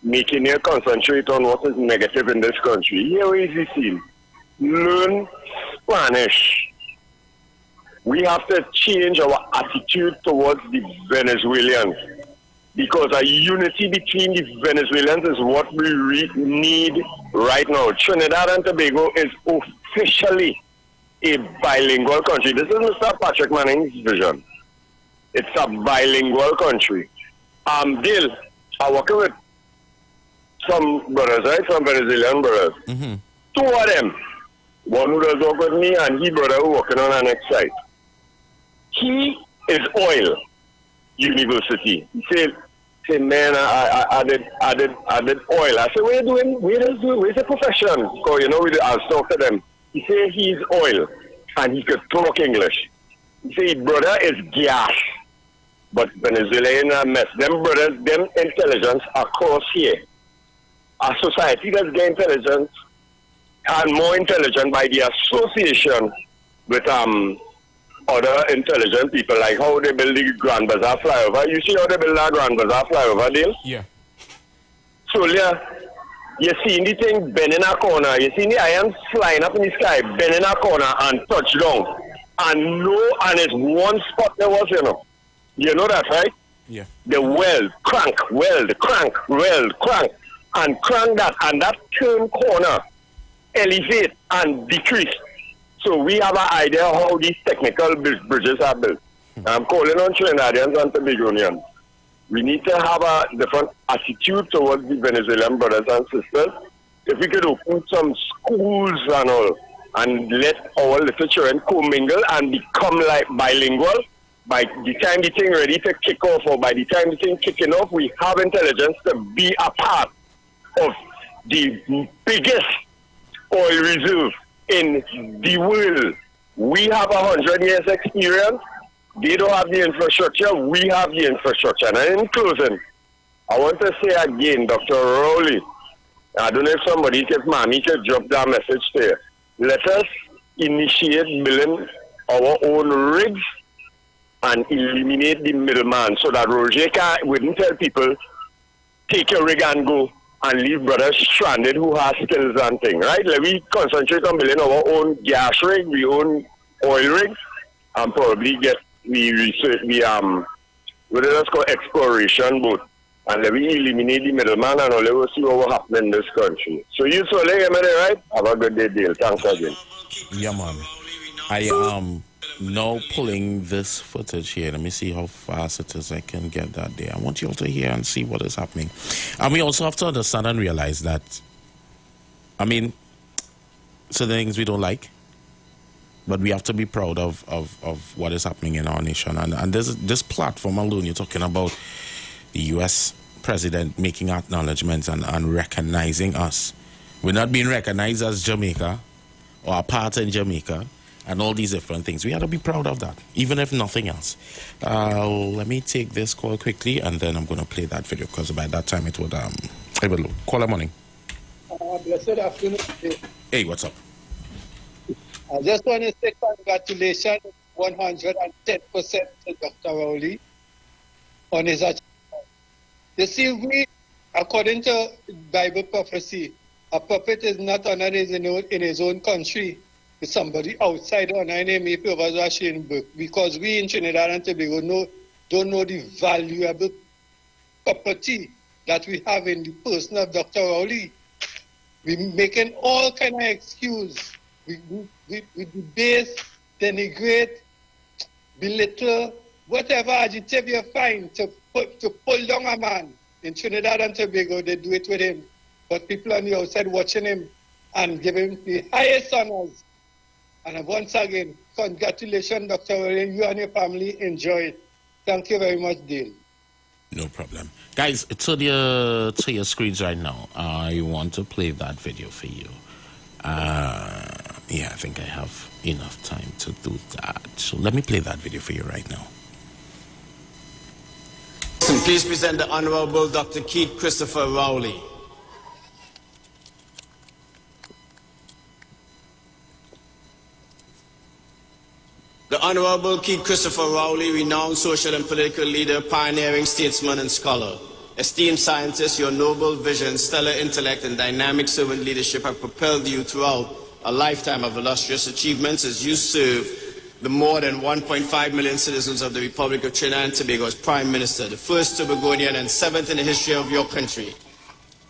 making you concentrate on what is negative in this country. Here is the thing. Learn Spanish. We have to change our attitude towards the Venezuelans, because a unity between the Venezuelans is what we need right now. Trinidad and Tobago is officially a bilingual country. This is Mr. Patrick Manning's vision. It's a bilingual country. Dale, I'm working with some brothers, right? Some Venezuelan brothers. Mm-hmm. Two of them. One who does work with me and he brother who working on our next site. He is oil university. He said, man, I did oil. I said, what are you doing? Where's the profession? So, you know, I'll talk to them. He said he's oil and he could talk English. He said his brother is gas. But Venezuelan are mess. Them brothers, them intelligence across here. A society that's getting intelligence and more intelligent by the association with other intelligent people, like how they build the Grand Bazaar flyover. You see how they build that Grand Bazaar flyover, Dale? Yeah. So, yeah, you see the thing bend in a corner. You see the iron flying up in the sky, bend in a corner and touch down. And it's one spot there was, you know. You know that, right? Yeah. The weld, crank, and crank that, and that turn corner, elevate and decrease. So we have an idea how these technical bridges are built. I'm calling on Trinidadians and Tobagonians. We need to have a different attitude towards the Venezuelan brothers and sisters. If we could open some schools and all, and let our little children commingle and become like bilingual, by the time the thing ready to kick off, or by the time the thing kicking off, we have intelligence to be a part of the biggest oil reserve in the world. We have 100 years experience. They don't have the infrastructure. We have the infrastructure. And in closing, I want to say again, Dr. Rowley, I don't know if somebody, if Mommy could drop that message there. Let us initiate building our own rigs and eliminate the middleman, so that Roger wouldn't tell people, take your rig and go, and leave brothers stranded who have skills and things, right? Let me concentrate on building our own gas rig, we own oil rigs, and probably get what is it called, exploration boat. And let me eliminate the middleman, and all will see what will happen in this country. So you saw it, right? Have a good day, Dale. Thanks again. Yeah, man. I am now pulling this footage here. Let me see how fast it is I can get that there. I want you all to hear and see what is happening. And we also have to understand and realize that, I mean, certain things we don't like, but we have to be proud of what is happening in our nation. And there's this platform alone, you're talking about the U.S. president making acknowledgements and recognizing us. We're not being recognized as Jamaica or a part in Jamaica and all these different things. We have to be proud of that, even if nothing else. Let me take this call quickly, and then I'm going to play that video, because by that time it would call a morning. Blessed afternoon. Hey, what's up? I just want to say congratulations 110% to Dr. Rowley on his achievement. You see, we, according to Bible prophecy, a prophet is not honored in his own country. It's somebody outside honoring him if he was rushing book. Because we in Trinidad and Tobago don't know the valuable property that we have in the person of Dr. Rowley. We're making all kind of excuse. We debase, denigrate, belittle, whatever adjective you find to pull down a man. In Trinidad and Tobago, they do it with him. But people on the outside watching him and giving him the highest honors. And once again, congratulations, Dr. Rowley. You and your family enjoy it. Thank you very much, Dale. No problem. Guys, to your screens right now. I want to play that video for you. Yeah, I think I have enough time to do that. So let me play that video for you right now. Please present the Honorable Dr. Keith Christopher Rowley. The Honorable Keith Christopher Rowley, renowned social and political leader, pioneering statesman and scholar. Esteemed scientist, your noble vision, stellar intellect, and dynamic servant leadership have propelled you throughout a lifetime of illustrious achievements as you serve the more than 1.5 million citizens of the Republic of Trinidad and Tobago as Prime Minister, the first Tobagonian and seventh in the history of your country.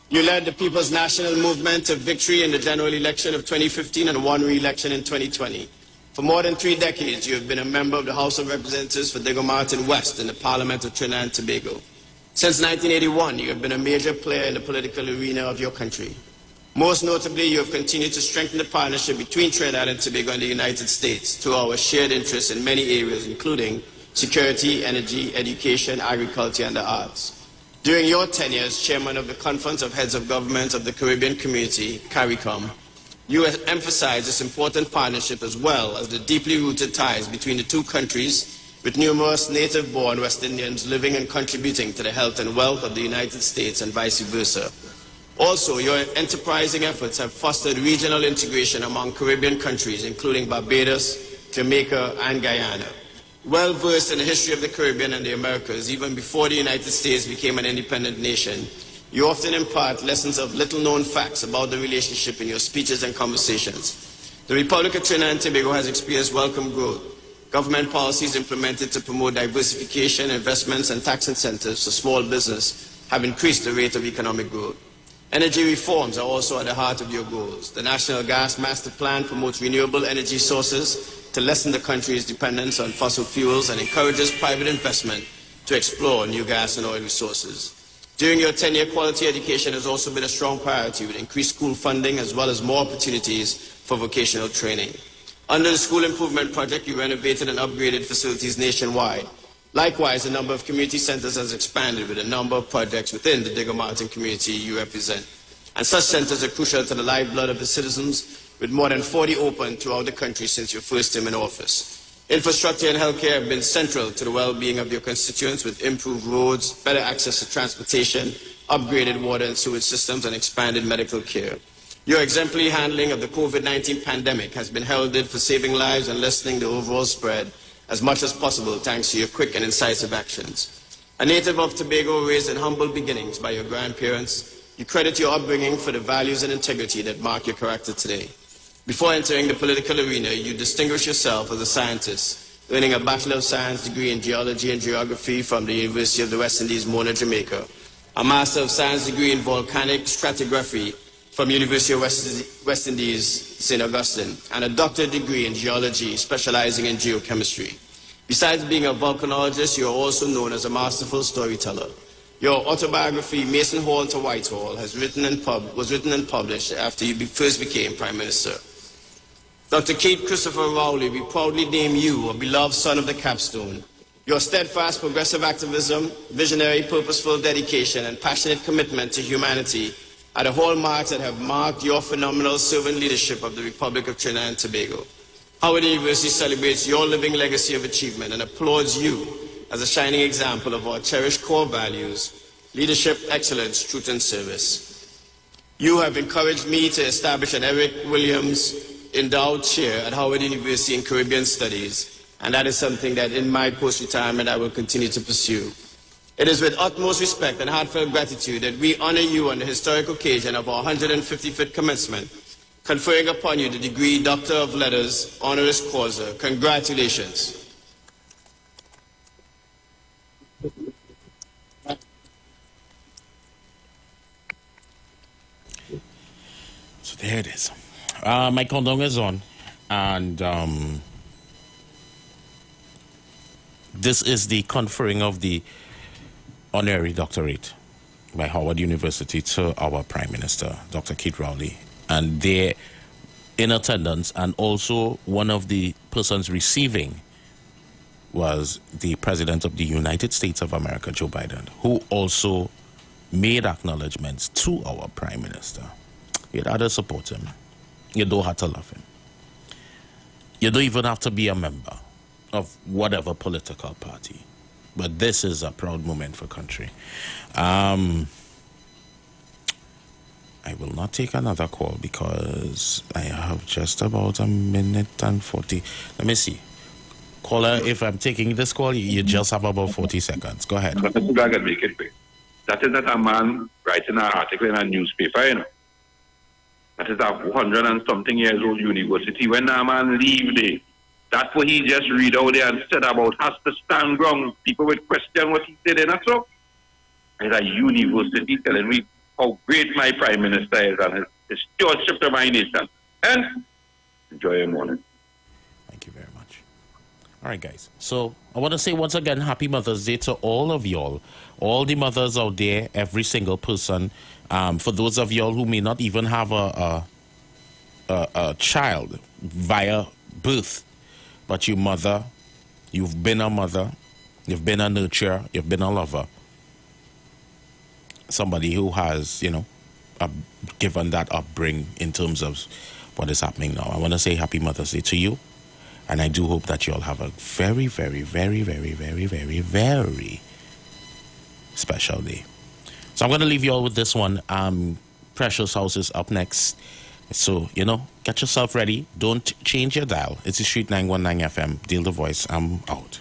You led the People's National Movement to victory in the general election of 2015 and won re-election in 2020. For more than 3 decades, you have been a member of the House of Representatives for Diego Martin West in the Parliament of Trinidad and Tobago. Since 1981, you have been a major player in the political arena of your country. Most notably, you have continued to strengthen the partnership between Trinidad and Tobago and the United States through our shared interests in many areas, including security, energy, education, agriculture, and the arts. During your tenure as chairman of the Conference of Heads of Government of the Caribbean Community, CARICOM, you have emphasized this important partnership as well as the deeply rooted ties between the two countries, with numerous native-born West Indians living and contributing to the health and wealth of the United States and vice versa. Also, your enterprising efforts have fostered regional integration among Caribbean countries, including Barbados, Jamaica, and Guyana. Well versed in the history of the Caribbean and the Americas, even before the United States became an independent nation, you often impart lessons of little-known facts about the relationship in your speeches and conversations. The Republic of Trinidad and Tobago has experienced welcome growth. Government policies implemented to promote diversification, investments, and tax incentives for small business have increased the rate of economic growth. Energy reforms are also at the heart of your goals. The National Gas Master Plan promotes renewable energy sources to lessen the country's dependence on fossil fuels and encourages private investment to explore new gas and oil resources. During your tenure, quality education has also been a strong priority with increased school funding as well as more opportunities for vocational training. Under the School Improvement Project, you renovated and upgraded facilities nationwide. Likewise, the number of community centers has expanded with a number of projects within the Diego Martin community you represent. And such centers are crucial to the lifeblood of the citizens, with more than 40 open throughout the country since your first term in office. Infrastructure and healthcare have been central to the well-being of your constituents with improved roads, better access to transportation, upgraded water and sewage systems, and expanded medical care. Your exemplary handling of the COVID-19 pandemic has been heralded for saving lives and lessening the overall spread as much as possible thanks to your quick and incisive actions. A native of Tobago raised in humble beginnings by your grandparents, you credit your upbringing for the values and integrity that mark your character today. Before entering the political arena, you distinguished yourself as a scientist, earning a Bachelor of Science degree in Geology and Geography from the University of the West Indies, Mona, Jamaica, a Master of Science degree in Volcanic Stratigraphy from University of West Indies, St. Augustine, and a doctorate degree in geology, specializing in geochemistry. Besides being a volcanologist, you are also known as a masterful storyteller. Your autobiography, Mason Hall to Whitehall, was written and published after you first became Prime Minister. Dr. Keith Christopher Rowley, we proudly name you a beloved son of the capstone. Your steadfast progressive activism, visionary, purposeful dedication, and passionate commitment to humanity are the hallmarks that have marked your phenomenal servant leadership of the Republic of Trinidad and Tobago. Howard University celebrates your living legacy of achievement and applauds you as a shining example of our cherished core values: leadership, excellence, truth, and service. You have encouraged me to establish an Eric Williams Endowed Chair at Howard University in Caribbean Studies, and that is something that in my post-retirement I will continue to pursue. It is with utmost respect and heartfelt gratitude that we honor you on the historic occasion of our 155th commencement, conferring upon you the degree Doctor of Letters, honoris causa. Congratulations. So there it is. My condong is on, and this is the conferring of the honorary doctorate by Howard University to our Prime Minister, Dr. Keith Rowley. And they're in attendance, and also one of the persons receiving was the President of the United States of America, Joe Biden, who also made acknowledgements to our Prime Minister. You'd rather support him. You don't have to love him. You don't even have to be a member of whatever political party. But this is a proud moment for country. I will not take another call because I have just about a minute and 40. Let me see. Caller, if I'm taking this call, you just have about 40 seconds. Go ahead. That is not a man writing an article in a newspaper, you know. That is a 100 and something years old university. When a man leave there, that's what he just read out there and said about has to stand ground. People would question what he said, and that's so. It's a university telling me how great my prime minister is and his stewardship to my nation. And enjoy your morning. Thank you very much. All right, guys. So I want to say once again, happy Mother's Day to all of y'all, all the mothers out there, every single person. For those of y'all who may not even have a child via birth, but you mother, you've been a mother, you've been a nurturer, you've been a lover. Somebody who has, you know, given that upbringing in terms of what is happening now. I want to say happy Mother's Day to you. And I do hope that you all have a very, very, very, very, very, very, very special day. So I'm going to leave you all with this one. Precious House is up next. So, you know, get yourself ready. Don't change your dial. It's the Street 919 FM. Deal the voice. I'm out.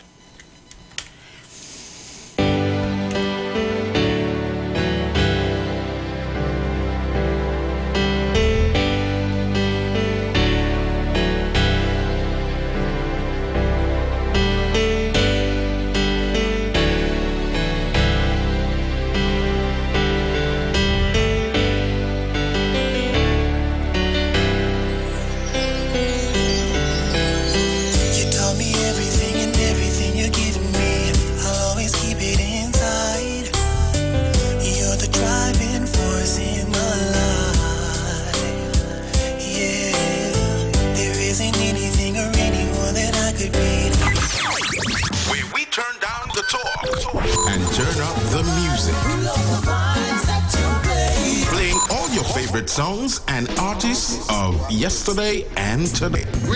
Songs and artists of yesterday and today.